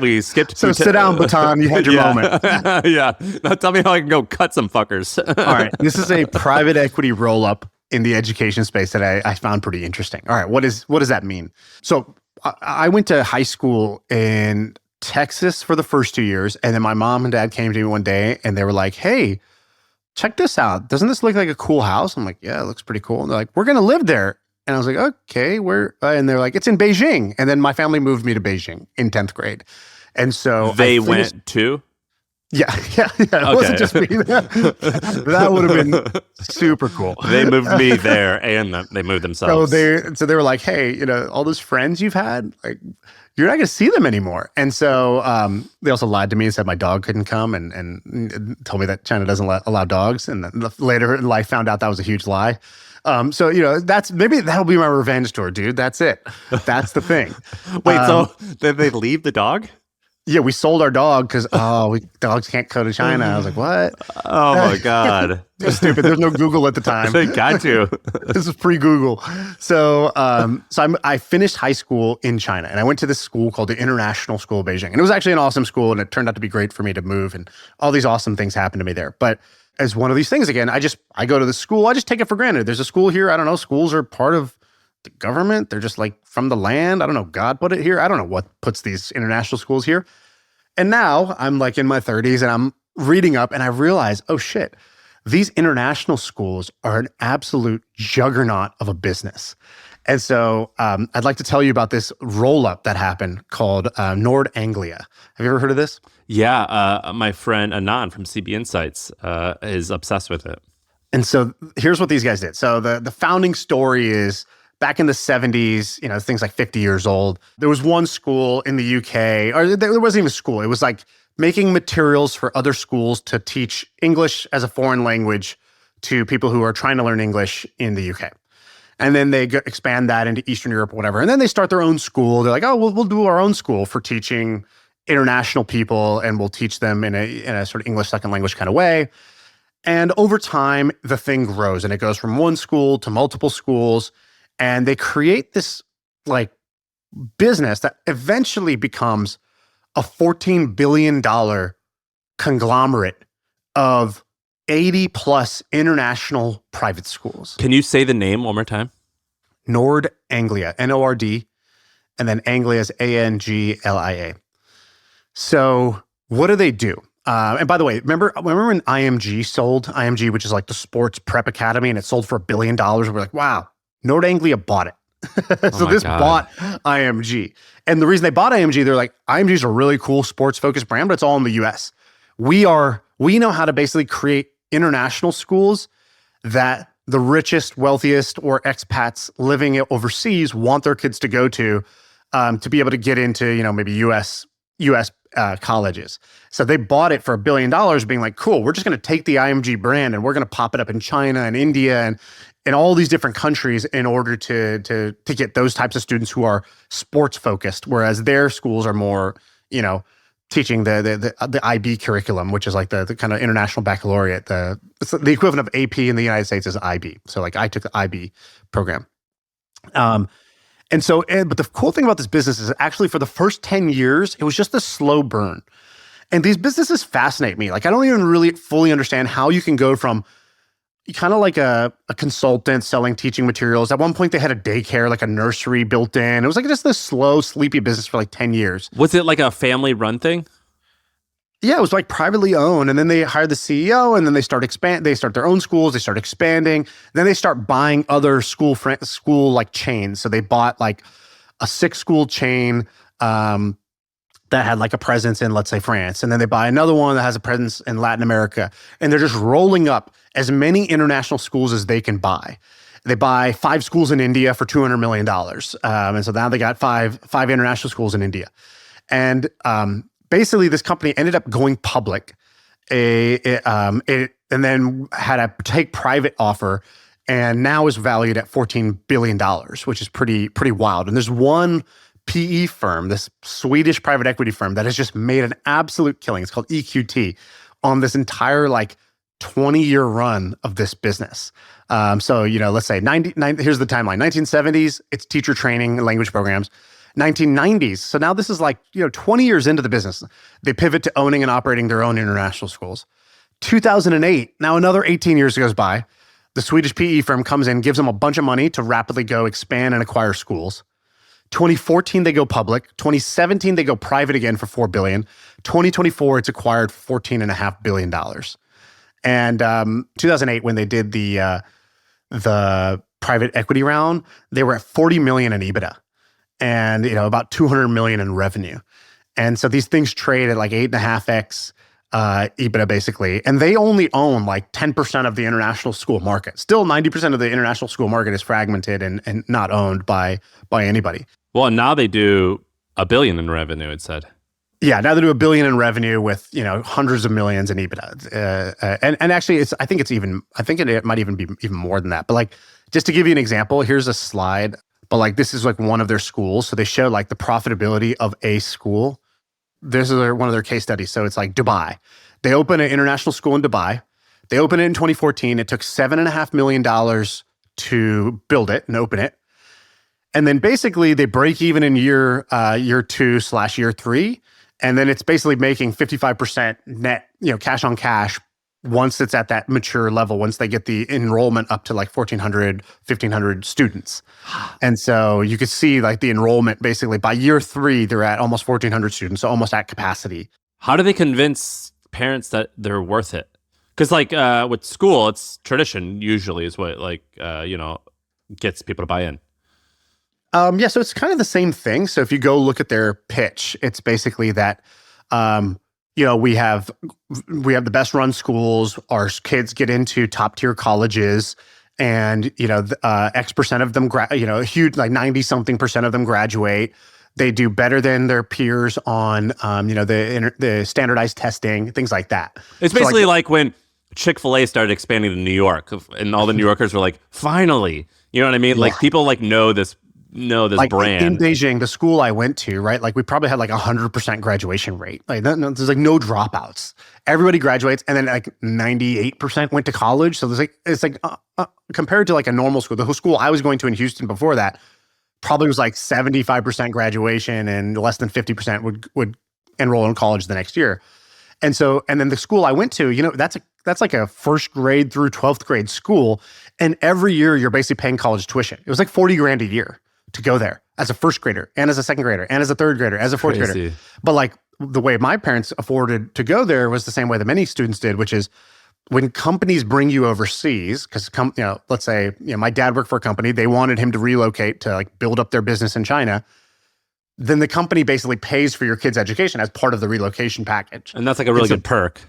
we skipped. So sit down, Bhutan. You had your moment. Yeah. Now tell me how I can go cut some fuckers. All right. This is a private equity roll-up in the education space that I found pretty interesting. All right. What does that mean? So I went to high school in Texas for the first 2 years, and then my mom and dad came to me one day, and they were like, hey, check this out. Doesn't this look like a cool house? I'm like, yeah, it looks pretty cool. And they're like, we're going to live there. And I was like, okay, where? And they're like, it's in Beijing. And then my family moved me to Beijing in 10th grade. And so they went to. Yeah. It wasn't just me. That would have been super cool. They moved me there, and they moved themselves. So they were like, hey, all those friends you've had, like, you're not going to see them anymore. And so they also lied to me and said my dog couldn't come, and told me that China doesn't allow dogs. And then later in life, found out that was a huge lie. So maybe that'll be my revenge tour, dude. That's it. That's the thing. Wait, so did they leave the dog? Yeah, we sold our dog because dogs can't go to China. I was like, what? Oh my god, so stupid. There's no Google at the time. They got you. This is pre-Google. So I finished high school in China, and I went to this school called the International School of Beijing, and it was actually an awesome school, and it turned out to be great for me to move, and all these awesome things happened to me there. But as one of these things again, I go to the school. I just take it for granted. There's a school here. I don't know. Schools are part of the government. They're just like from the land. I don't know. God put it here. I don't know what puts these international schools here. And now I'm like in my 30s and I'm reading up and I realize, oh shit, these international schools are an absolute juggernaut of a business. And so I'd like to tell you about this roll-up that happened called Nord Anglia. Have you ever heard of this? Yeah, my friend Anand from CB Insights is obsessed with it. And so here's what these guys did. So the founding story is back in the 70s, things like 50 years old. There was one school in the UK, or there wasn't even a school. It was like making materials for other schools to teach English as a foreign language to people who are trying to learn English in the UK. And then they expand that into Eastern Europe or whatever. And then they start their own school. They're like, oh, we'll do our own school for teaching international people, and we'll teach them in a sort of English second language kind of way. And over time, the thing grows, and it goes from one school to multiple schools. And they create this like business that eventually becomes a $14 billion conglomerate of 80 plus international private schools. Can you say the name one more time? Nord Anglia, Nord, and then Anglia is Anglia. So what do they do? And by the way, remember when IMG sold? IMG, which is like the sports prep academy, and it sold for $1 billion. We're like, wow. Nord Anglia bought it. So this bought IMG. And the reason they bought IMG, they're like, IMG is a really cool sports-focused brand, but it's all in the US. We know how to basically create international schools that the richest, wealthiest, or expats living overseas want their kids to go to be able to get into, maybe US colleges. So they bought it for $1 billion, being like, cool, we're just going to take the IMG brand and we're going to pop it up in China and India and in all these different countries in order to get those types of students who are sports focused, whereas their schools are more, teaching the IB curriculum, which is like the kind of international baccalaureate. It's the equivalent of AP in the United States is IB. So like I took the IB program. But the cool thing about this business is actually for the first 10 years, it was just a slow burn. And these businesses fascinate me. Like I don't even really fully understand how you can go from kind of like a consultant selling teaching materials. At one point, they had a daycare, like a nursery built in. It was like just this slow, sleepy business for like 10 years. Was it like a family-run thing? Yeah, it was like privately owned. And then they hired the CEO, and then they start their own schools. They start expanding. Then they start buying other school like chains. So they bought like a 6-school chain that had like a presence in, let's say, France. And then they buy another one that has a presence in Latin America. And they're just rolling up as many international schools as they can buy. They buy 5 schools in India for $200 million. And so now they got five international schools in India. And basically, this company ended up going public and then had a take private offer, and now is valued at $14 billion, which is pretty wild. And there's one PE firm, this Swedish private equity firm, that has just made an absolute killing. It's called EQT on this entire like 20-year run of this business. So, let's say here's the timeline. 1970s, it's teacher training and language programs. 1990s, so now this is like, 20 years into the business. They pivot to owning and operating their own international schools. 2008, now another 18 years goes by. The Swedish PE firm comes in, gives them a bunch of money to rapidly go expand and acquire schools. 2014, they go public. 2017, they go private again for $4 billion. 2024, it's acquired $14.5 billion. And 2008, when they did the private equity round, they were at $40 million in EBITDA and about $200 million in revenue. And so these things trade at like 8.5x EBITDA basically. And they only own like 10% of the international school market. Still 90% of the international school market is fragmented and not owned by anybody. Well, and now they do $1 billion in revenue, it said. Yeah, now they do $1 billion in revenue with hundreds of millions in EBITDA, and actually, I think it might even be even more than that. But like, just to give you an example, here's a slide. But like, this is like one of their schools, so they show like the profitability of a school. This is one of their case studies. So it's like Dubai. They open an international school in Dubai. They opened it in 2014. It took $7.5 million to build it and open it, and then basically they break even in year 2/year 3. And then it's basically making 55% net, cash on cash once it's at that mature level, once they get the enrollment up to like 1,400, 1,500 students. And so you could see like the enrollment basically by year 3, they're at almost 1,400 students, so almost at capacity. How do they convince parents that they're worth it? Because like with school, it's tradition usually is what gets people to buy in. Yeah, so it's kind of the same thing. So if you go look at their pitch, it's basically that, we have the best run schools. Our kids get into top tier colleges, and X percent of them, huge like 90-something% of them graduate. They do better than their peers on, the standardized testing, things like that. It's basically like when Chick-fil-A started expanding to New York, and all the New Yorkers were like, finally, you know what I mean? Yeah. Like people like know this like brand. In Beijing, the school I went to, right? Like we probably had like 100% graduation rate. Like there's like no dropouts. Everybody graduates, and then like 98% went to college. So it's like compared to like a normal school, the whole school I was going to in Houston before that probably was like 75% graduation, and less than 50% would enroll in college the next year. And then the school I went to, that's like a first grade through 12th grade school, and every year you're basically paying college tuition. It was like $40,000 a year to go there as a first grader and as a second grader and as a third grader, as a fourth grader. But like the way my parents afforded to go there was the same way that many students did, which is when companies bring you overseas, because let's say my dad worked for a company, they wanted him to relocate to like build up their business in China. Then the company basically pays for your kid's education as part of the relocation package. And that's like a really good perk.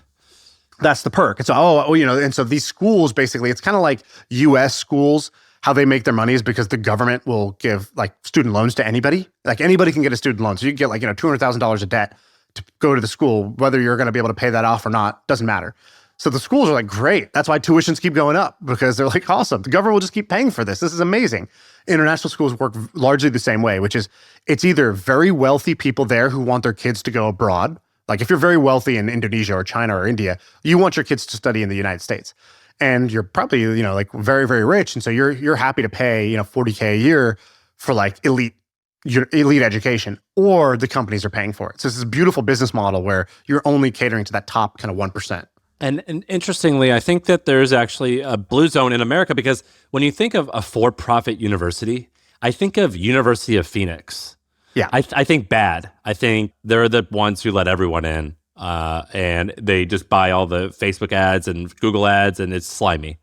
That's the perk. And so, and so these schools basically, it's kind of like US schools. How they make their money is because the government will give like student loans to anybody. Like anybody can get a student loan. So you can get like, $200,000 of debt to go to the school. Whether you're going to be able to pay that off or not, doesn't matter. So the schools are like, great. That's why tuitions keep going up, because they're like, awesome. The government will just keep paying for this. This is amazing. International schools work largely the same way, which is it's either very wealthy people there who want their kids to go abroad. Like if you're very wealthy in Indonesia or China or India, you want your kids to study in the United States. And you're probably, like very, very rich. And so you're happy to pay, $40,000 a year for like elite education, or the companies are paying for it. So it's this beautiful business model where you're only catering to that top kind of 1%. And interestingly, I think that there's actually a blue zone in America, because when you think of a for-profit university, I think of University of Phoenix. Yeah. I think bad. I think they're the ones who let everyone in. And they just buy all the Facebook ads and Google ads, and it's slimy.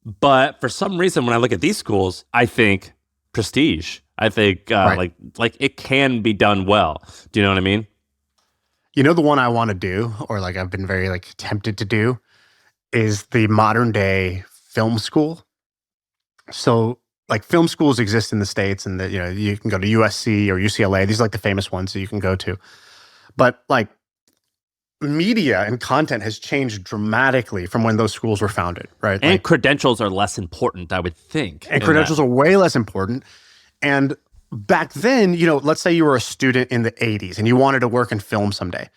But for some reason, when I look at these schools, I think prestige. I think right. like it can be done well. Do you know what I mean? The one I want to do, or like I've been very like tempted to do, is the modern day film school. So like film schools exist in the States, and you can go to USC or UCLA. These are like the famous ones that you can go to. But like media and content has changed dramatically from when those schools were founded, right? And like, credentials are less important, I would think. And credentials are way less important. And back then, let's say you were a student in the 80s and you wanted to work in film someday.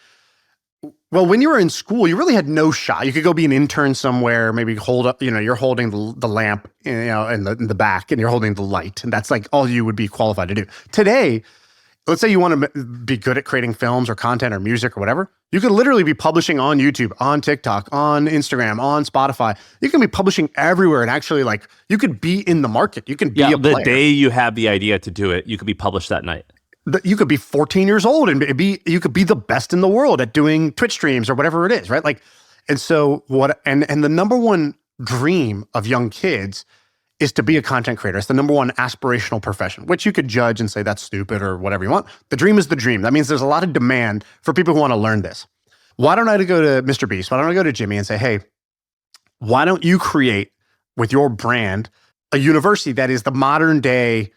Well, when you were in school, you really had no shot. You could go be an intern somewhere, maybe hold up, you're holding the lamp, in the back, and you're holding the light. And that's like all you would be qualified to do. Today, let's say you want to be good at creating films or content or music or whatever. You could literally be publishing on YouTube, on TikTok, on Instagram, on Spotify. You can be publishing everywhere, and actually, like, you could be in the market. You can be a player. The day you have the idea to do it, you could be published that night. You could be 14 years old and you could be the best in the world at doing Twitch streams or whatever it is, right? Like, and so and the number one dream of young kids is to be a content creator. It's the number one aspirational profession, which you could judge and say that's stupid or whatever you want. The dream is the dream. That means there's a lot of demand for people who want to learn this. Why don't I go to Mr. Beast? Why don't I go to Jimmy and say, hey, why don't you create with your brand a university that is the modern day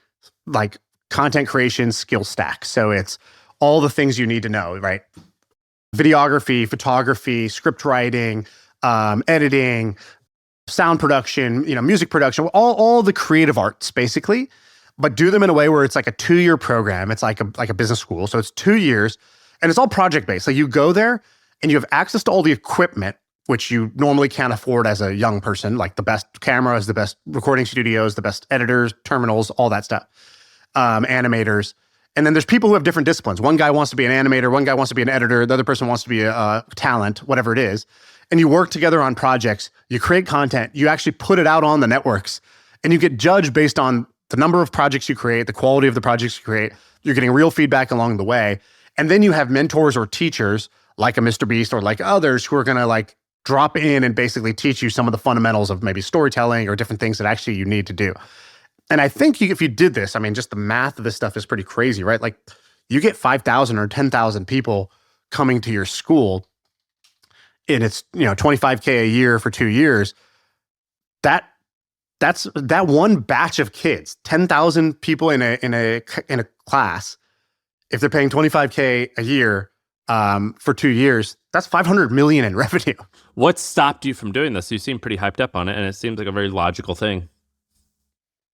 like content creation skill stack? So it's all the things you need to know, right? Videography, photography, script writing, editing, sound production, music production, all the creative arts basically, but do them in a way where it's like a 2-year program. It's like a business school. So it's 2 years and it's all project based. So you go there and you have access to all the equipment, which you normally can't afford as a young person, like the best cameras, the best recording studios, the best editors, terminals, all that stuff, animators. And then there's people who have different disciplines. One guy wants to be an animator, one guy wants to be an editor, the other person wants to be a talent, whatever it is. And you work together on projects, you create content, you actually put it out on the networks, and you get judged based on the number of projects you create, the quality of the projects you create. You're getting real feedback along the way. And then you have mentors or teachers like a Mr. Beast or like others who are going to like drop in and basically teach you some of the fundamentals of maybe storytelling or different things that actually you need to do. And I think if you did this, I mean, just the math of this stuff is pretty crazy, right? Like you get 5,000 or 10,000 people coming to your school and it's, $25K a year for 2 years. That's that one batch of kids, 10,000 people in a class. If they're paying $25K a year for 2 years, that's $500 million in revenue. What stopped you from doing this? You seem pretty hyped up on it, and it seems like a very logical thing.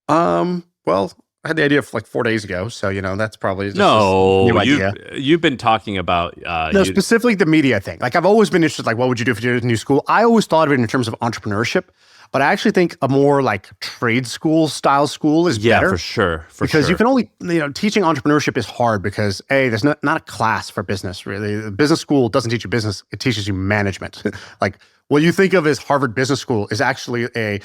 Well, I had the idea like 4 days ago, so that's probably just no. new idea. You've been talking about specifically the media thing. Like I've always been interested. Like, what would you do if you did a new school? I always thought of it in terms of entrepreneurship, but I actually think a more like trade school style school is better. For sure. Because you can only teaching entrepreneurship is hard because there's not a class for business really. The business school doesn't teach you business; it teaches you management. Like what you think of as Harvard Business School is actually a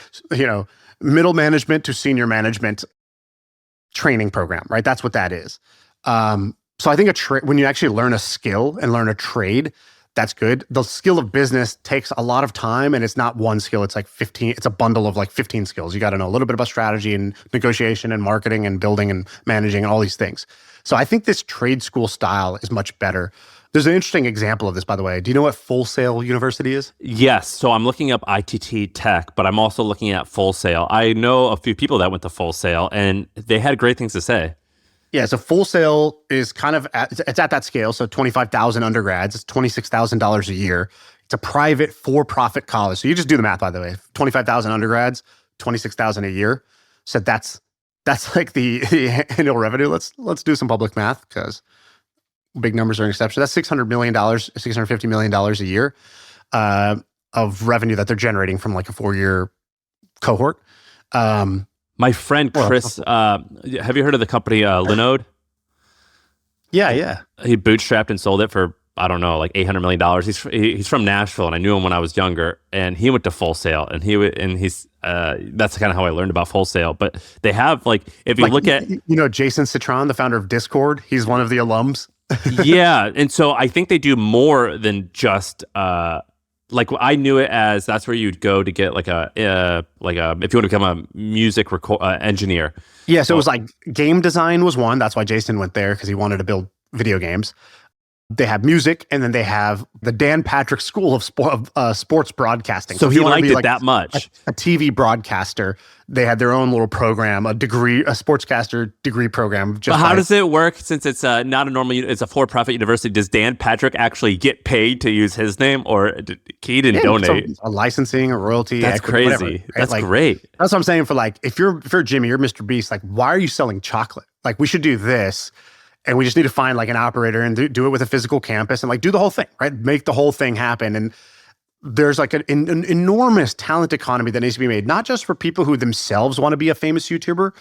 middle management to senior management training program, right? That's what that is. So I think when you actually learn a skill and learn a trade, that's good. The skill of business takes a lot of time and it's not one skill. It's like 15, it's a bundle of like 15 skills. You got to know a little bit about strategy and negotiation and marketing and building and managing and all these things. So I think this trade school style is much better. There's an interesting example of this, by the way. Do you know what Full Sail University is? Yes. So I'm looking up ITT Tech, but I'm also looking at Full Sail. I know a few people that went to Full Sail, and they had great things to say. Yeah, so Full Sail is kind of it's at that scale. So 25,000 undergrads, it's $26,000 a year. It's a private for-profit college. So you just do the math, by the way. 25,000 undergrads, 26,000 a year. So that's like the annual revenue. Let's do some public math because big numbers are an exception. That's $600 million, $650 million a year of revenue that they're generating from like a 4-year cohort. My friend Chris, have you heard of the company Linode? Yeah. He bootstrapped and sold it for, I don't know, like $800 million. He's from Nashville, and I knew him when I was younger. And he went to Full Sail, and that's kind of how I learned about Full Sail. But they have if you look at Jason Citron, the founder of Discord, he's one of the alums. Yeah, and so I think they do more than just I knew it as that's where you'd go to get if you want to become a music engineer. Yeah, so it was like game design was one. That's why Jason went there because he wanted to build video games. They have music, and then they have the Dan Patrick School of Sports Broadcasting. So he liked it that much. A TV broadcaster. They had their own little program, a sportscaster degree program. But how does it work since it's not a normal, it's a for-profit university? Does Dan Patrick actually get paid to use his name, or he didn't donate? A licensing, a royalty. That's equity, crazy. Whatever, right? That's great. That's what I'm saying for if you're Jimmy, you're Mr. Beast, why are you selling chocolate? We should do this. And we just need to find an operator and do it with a physical campus and do the whole thing, right? Make the whole thing happen. And there's an enormous talent economy that needs to be made, not just for people who themselves want to be a famous YouTuber,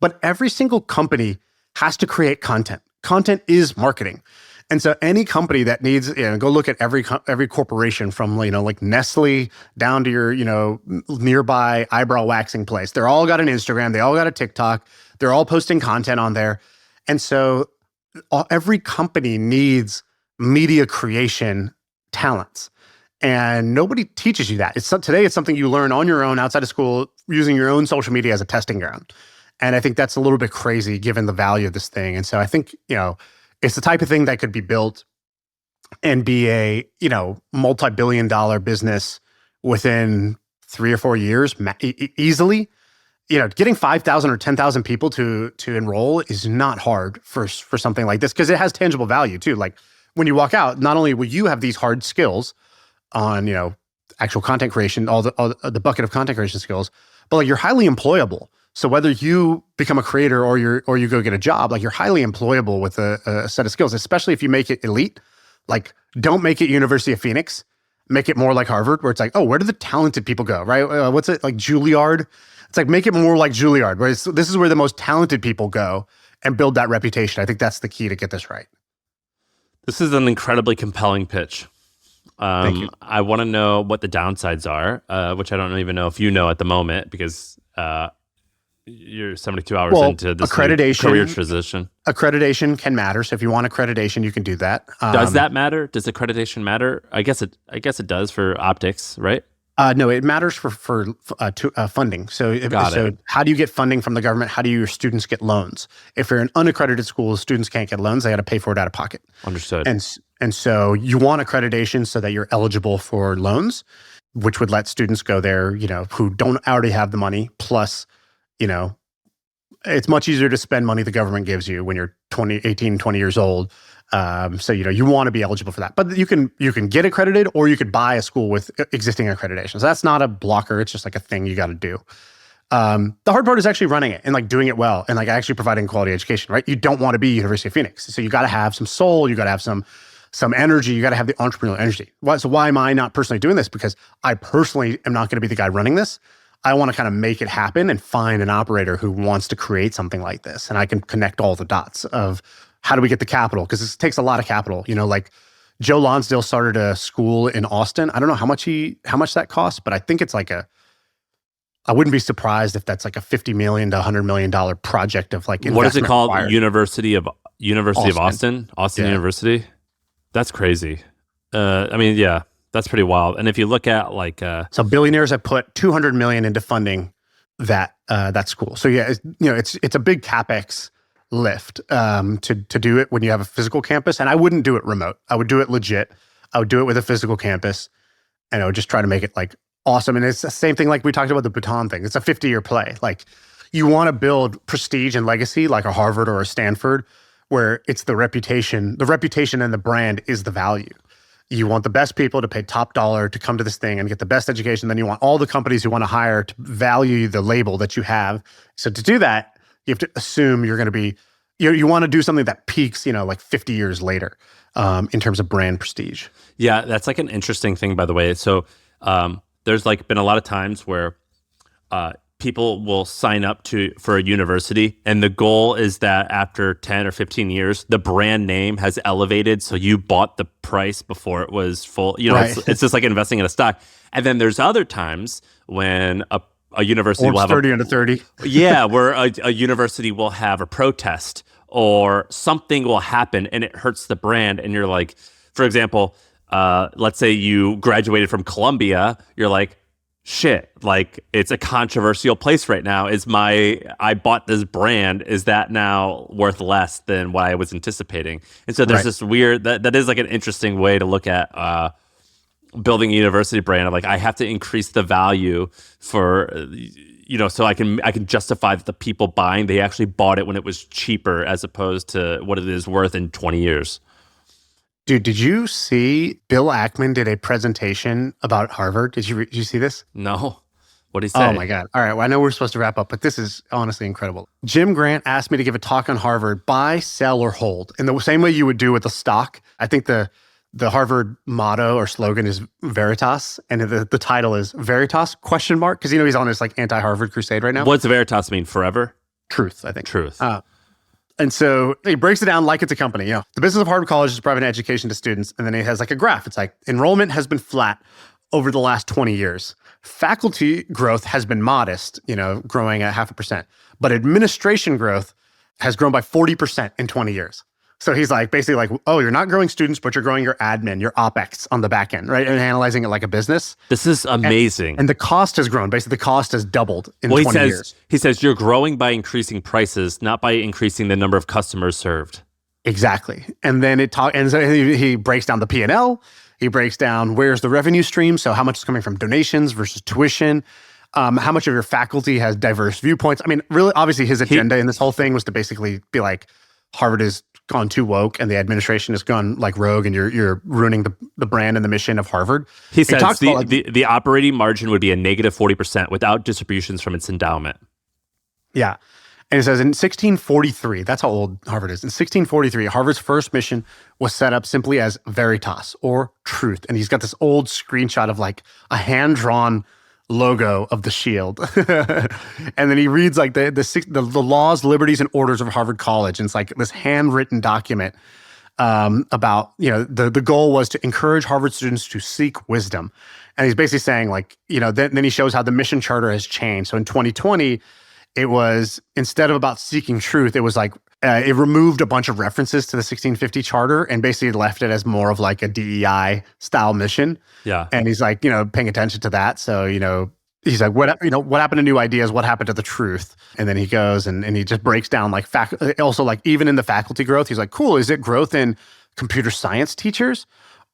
but every single company has to create content. Content is marketing. And so any company that needs, go look at every corporation from, Nestle down to your, nearby eyebrow waxing place. They're all got an Instagram. They all got a TikTok. They're all posting content on there. And so every company needs media creation talents. And nobody teaches you that. Today it's something you learn on your own outside of school using your own social media as a testing ground. And I think that's a little bit crazy given the value of this thing. And so I think, it's the type of thing that could be built and be a, multi-billion dollar business within 3 or 4 years easily. Getting 5,000 or 10,000 people to enroll is not hard for something like this because it has tangible value too. Like when you walk out, not only will you have these hard skills on, actual content creation, all the bucket of content creation skills, but like you're highly employable. So whether you become a creator or you go get a job, like you're highly employable with a set of skills, especially if you make it elite. Like don't make it University of Phoenix, make it more like Harvard where it's like, oh, where do the talented people go, right? What's it like Juilliard? It's like, make it more like Juilliard, where this is where the most talented people go and build that reputation. I think that's the key to get this right. This is an incredibly compelling pitch. Thank you. I want to know what the downsides are, which I don't even know if you know at the moment because you're 72 hours into this career transition. Accreditation can matter. So if you want accreditation, you can do that. Does that matter? Does accreditation matter? I guess it does for optics, right? No, it matters for funding. So how do you get funding from the government? How do your students get loans? If you're an unaccredited school, students can't get loans. They got to pay for it out of pocket. Understood. And so you want accreditation so that you're eligible for loans, which would let students go there, who don't already have the money. Plus, it's much easier to spend money the government gives you when you're 18, 20 years old. So you want to be eligible for that, but you can get accredited or you could buy a school with existing accreditation. So that's not a blocker. It's just like a thing you got to do. The hard part is actually running it and like doing it well and like actually providing quality education, right? You don't want to be University of Phoenix. So you got to have some soul. You got to have some energy. You got to have the entrepreneurial energy. So why am I not personally doing this? Because I personally am not going to be the guy running this. I want to kind of make it happen and find an operator who wants to create something like this. And I can connect all the dots of how do we get the capital? Because this takes a lot of capital. Like Joe Lonsdale started a school in Austin. I don't know how much that costs, but I think it's like I wouldn't be surprised if that's like a $50 million to $100 million project of like investment. What is it called? Required. University of Austin? Austin University? That's crazy. That's pretty wild. And if you look at like so billionaires have put $200 million into funding that school. So yeah, it's a big CapEx lift to do it when you have a physical campus. And I wouldn't do it remote. I would do it legit. I would do it with a physical campus, and I would just try to make it like awesome. And it's the same thing like we talked about the Bhutan thing. It's a 50-year play. Like you want to build prestige and legacy like a Harvard or a Stanford, where it's the reputation and the brand is the value. You want the best people to pay top dollar to come to this thing and get the best education. Then you want all the companies you want to hire to value the label that you have. So to do that, you have to assume you're going to be, you want to do something that peaks, like 50 years later in terms of brand prestige. Yeah, that's like an interesting thing, by the way. So there's like been a lot of times where people will sign up for a university, and the goal is that after 10 or 15 years, the brand name has elevated. So you bought the price before it was full. Right. It's just like investing in a stock. And then there's other times when a university will have 30 under 30. Yeah, where a university will have a protest or something will happen and it hurts the brand. And you're like, for example, let's say you graduated from Columbia, you're like, shit, like it's a controversial place right now. I bought this brand, is that now worth less than what I was anticipating? And so there's this weird, that is like an interesting way to look at building a university brand. Of like, I have to increase the value for, so I can justify that the people buying, they actually bought it when it was cheaper as opposed to what it is worth in 20 years. Dude, did you see Bill Ackman did a presentation about Harvard? Did you see this? No. What did he say? Oh my God. All right. Well, I know we're supposed to wrap up, but this is honestly incredible. Jim Grant asked me to give a talk on Harvard, buy, sell, or hold, in the same way you would do with a stock. I think the Harvard motto or slogan is Veritas, and the title is Veritas ? Because he's on this like anti-Harvard crusade right now. What's Veritas mean? Forever? Truth, I think. Truth. And so he breaks it down like it's a company. The business of Harvard College is providing education to students. And then he has like a graph. It's like enrollment has been flat over the last 20 years. Faculty growth has been modest, growing at 0.5%. But administration growth has grown by 40% in 20 years. So he's like, basically like, oh, you're not growing students, but you're growing your admin, your OpEx on the back end, right? And analyzing it like a business. This is amazing. And the cost has grown. Basically, the cost has doubled in 20 years. He says you're growing by increasing prices, not by increasing the number of customers served. Exactly. And then he breaks down the P&L. He breaks down where's the revenue stream. So how much is coming from donations versus tuition. How much of your faculty has diverse viewpoints. I mean, really, obviously his agenda in this whole thing was to basically be like, Harvard has gone too woke and the administration has gone like rogue and you're ruining the brand and the mission of Harvard. He says the operating margin would be a negative 40% without distributions from its endowment. Yeah. And it says in 1643, that's how old Harvard is. In 1643, Harvard's first mission was set up simply as Veritas or truth. And he's got this old screenshot of like a hand-drawn logo of the shield. And then he reads like the laws, liberties, and orders of Harvard College. And it's like this handwritten document about, the goal was to encourage Harvard students to seek wisdom. And he's basically saying like, then he shows how the mission charter has changed. So in 2020, it was, instead of about seeking truth, it was like, it removed a bunch of references to the 1650 charter and basically left it as more of like a DEI style mission. Yeah. And he's like, paying attention to that. So, he's like, what happened to new ideas? What happened to the truth? And then he goes and he just breaks down like also like even in the faculty growth, he's like, cool. Is it growth in computer science teachers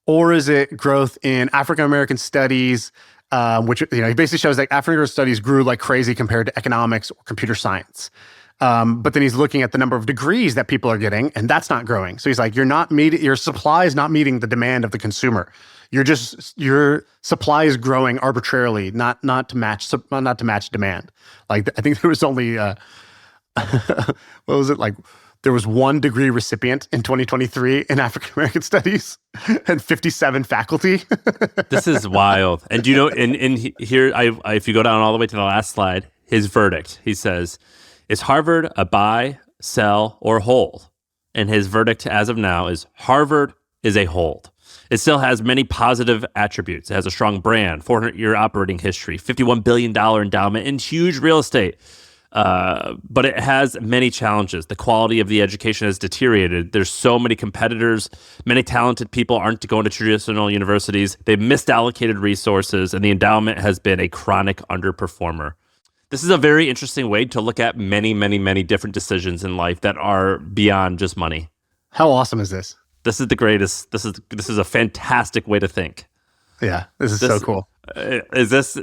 or is it growth in African-American studies? Which, he basically shows like African-American studies grew like crazy compared to economics or computer science. But then he's looking at the number of degrees that people are getting, and that's not growing. So he's like, your supply is not meeting the demand of the consumer. Your supply is growing arbitrarily, not to match demand. Like I think there was only what was it like? There was 1 degree recipient in 2023 in African American studies and 57 faculty. This is wild. And here, if you go down all the way to the last slide, his verdict, he says, is Harvard a buy, sell, or hold? And his verdict as of now is Harvard is a hold. It still has many positive attributes. It has a strong brand, 400-year operating history, $51 billion endowment, and huge real estate. But it has many challenges. The quality of the education has deteriorated. There's so many competitors. Many talented people aren't going to traditional universities. They've misallocated resources, and the endowment has been a chronic underperformer. This is a very interesting way to look at many, many, many different decisions in life that are beyond just money. How awesome is this? This is the greatest. This is a fantastic way to think. Yeah, this is so cool. Is this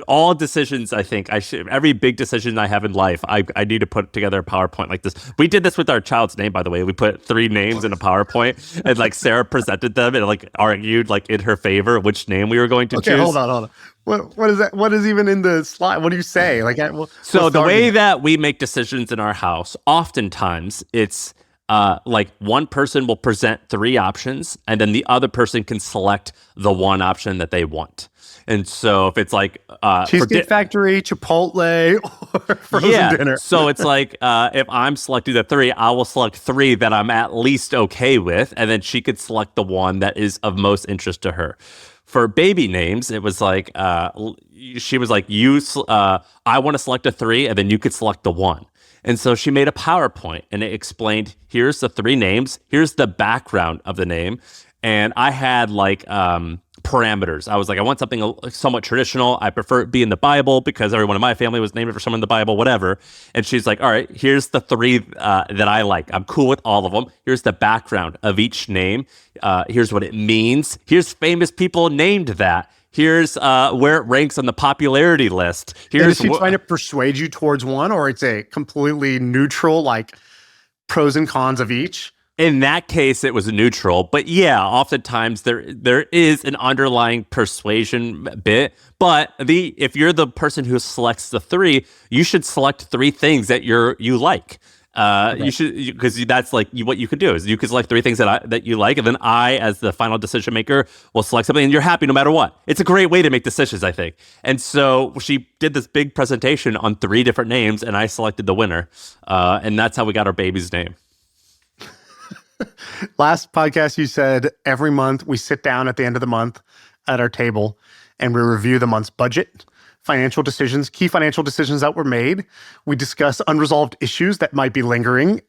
all decisions? I think every big decision I have in life, I need to put together a PowerPoint like this. We did this with our child's name, by the way. We put 3 names in a PowerPoint, and like Sarah presented them and like argued like in her favor which name we were going to choose. Okay, hold on. What is that? What is even in the slide? What do you say? Like, so the way that we make decisions in our house, oftentimes it's like one person will present 3 options, and then the other person can select the one option that they want. And so if it's like Cheesecake Factory, Chipotle, or frozen dinner. So it's like if I'm selecting the 3, I will select 3 that I'm at least okay with, and then she could select the one that is of most interest to her. For baby names, it was like she was like, I want to select a 3, and then you could select the 1. And so she made a PowerPoint, and it explained, here's the 3 names, here's the background of the name. And I had like parameters. I was like, I want something somewhat traditional. I prefer it be in the Bible because everyone in my family was named for someone in the Bible, whatever. And she's like, all right, here's the 3 that I like. I'm cool with all of them. Here's the background of each name. Here's what it means. Here's famous people named that. Here's where it ranks on the popularity list. Is she trying to persuade you towards one, or it's a completely neutral, like pros and cons of each? In that case, it was neutral. But yeah, oftentimes there is an underlying persuasion bit. But if you're the person who selects the 3, you should select 3 things that you like. Okay. You should, because that's like what you could do is you could select 3 things that you like, and then I, as the final decision maker, will select something, and you're happy no matter what. It's a great way to make decisions, I think. And so she did this big presentation on 3 different names, and I selected the winner, and that's how we got our baby's name. Last podcast, you said every month we sit down at the end of the month at our table and we review the month's budget, financial decisions, key financial decisions that were made. We discuss unresolved issues that might be lingering.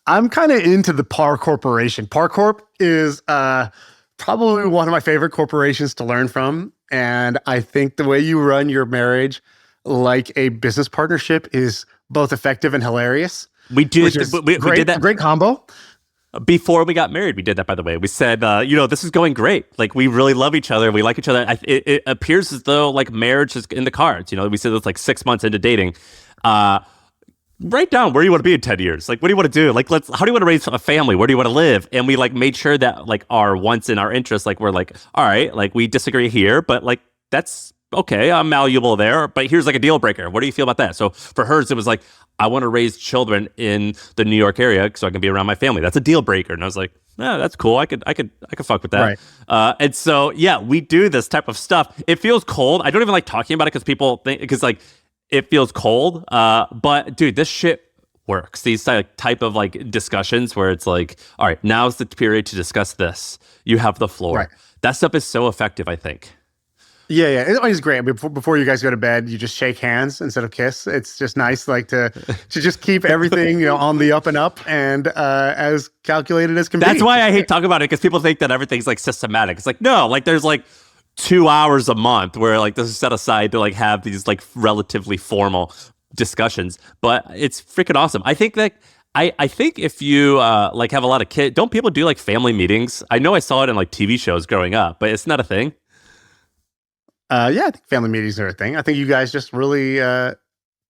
I'm kind of into the Par Corporation. Par Corp is probably one of my favorite corporations to learn from. And I think the way you run your marriage like a business partnership is both effective and hilarious. We did that. Great combo. Before we got married, we did that, by the way. We said, this is going great. Like, we really love each other. We like each other. It appears as though, like, marriage is in the cards. We said it's like 6 months into dating. Write down where you want to be in 10 years. Like, what do you want to do? Like, how do you want to raise a family? Where do you want to live? And we, like, made sure that, like, our wants and our interests, like, we're like, all right, like, we disagree here, but, like, that's okay. I'm malleable there. But here's, like, a deal breaker. What do you feel about that? So for hers, it was like, I want to raise children in the New York area so I can be around my family. That's a deal breaker. And I was like, yeah, that's cool. I could fuck with that. Right. And so, yeah, we do this type of stuff. It feels cold. I don't even like talking about it because people think, because like it feels cold. But dude, this shit works. These type of like discussions where it's like, all right, now's the period to discuss this. You have the floor. Right. That stuff is so effective, I think. Yeah. It's great. Before you guys go to bed, you just shake hands instead of kiss. It's just nice, like to just keep everything, on the up and up and as calculated as can be. That's why I hate talking about it, because people think that everything's like systematic. It's like, no, like there's like 2 hours a month where like this is set aside to like have these like relatively formal discussions. But it's freaking awesome. I think that I think if you like have a lot of kids, don't people do like family meetings? I know I saw it in like TV shows growing up, but it's not a thing. Yeah, I think family meetings are a thing. I think you guys just really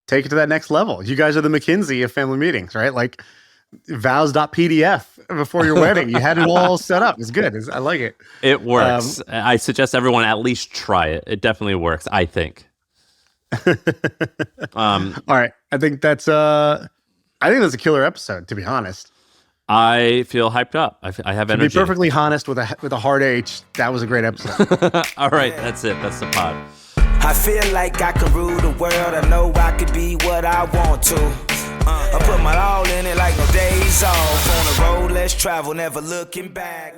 take it to that next level. You guys are the McKinsey of family meetings, right? Like vows.pdf before your wedding. You had it all set up. It's good. I like it. It works. I suggest everyone at least try it. It definitely works, I think. All right. I think that's a killer episode, to be honest. I feel hyped up. I have energy. To be perfectly honest, with a hard H, that was a great episode. All right, that's it. That's the pod. I feel like I can rule the world. I know I could be what I want to. I put my all in it like no days off. On the road, let's travel, never looking back.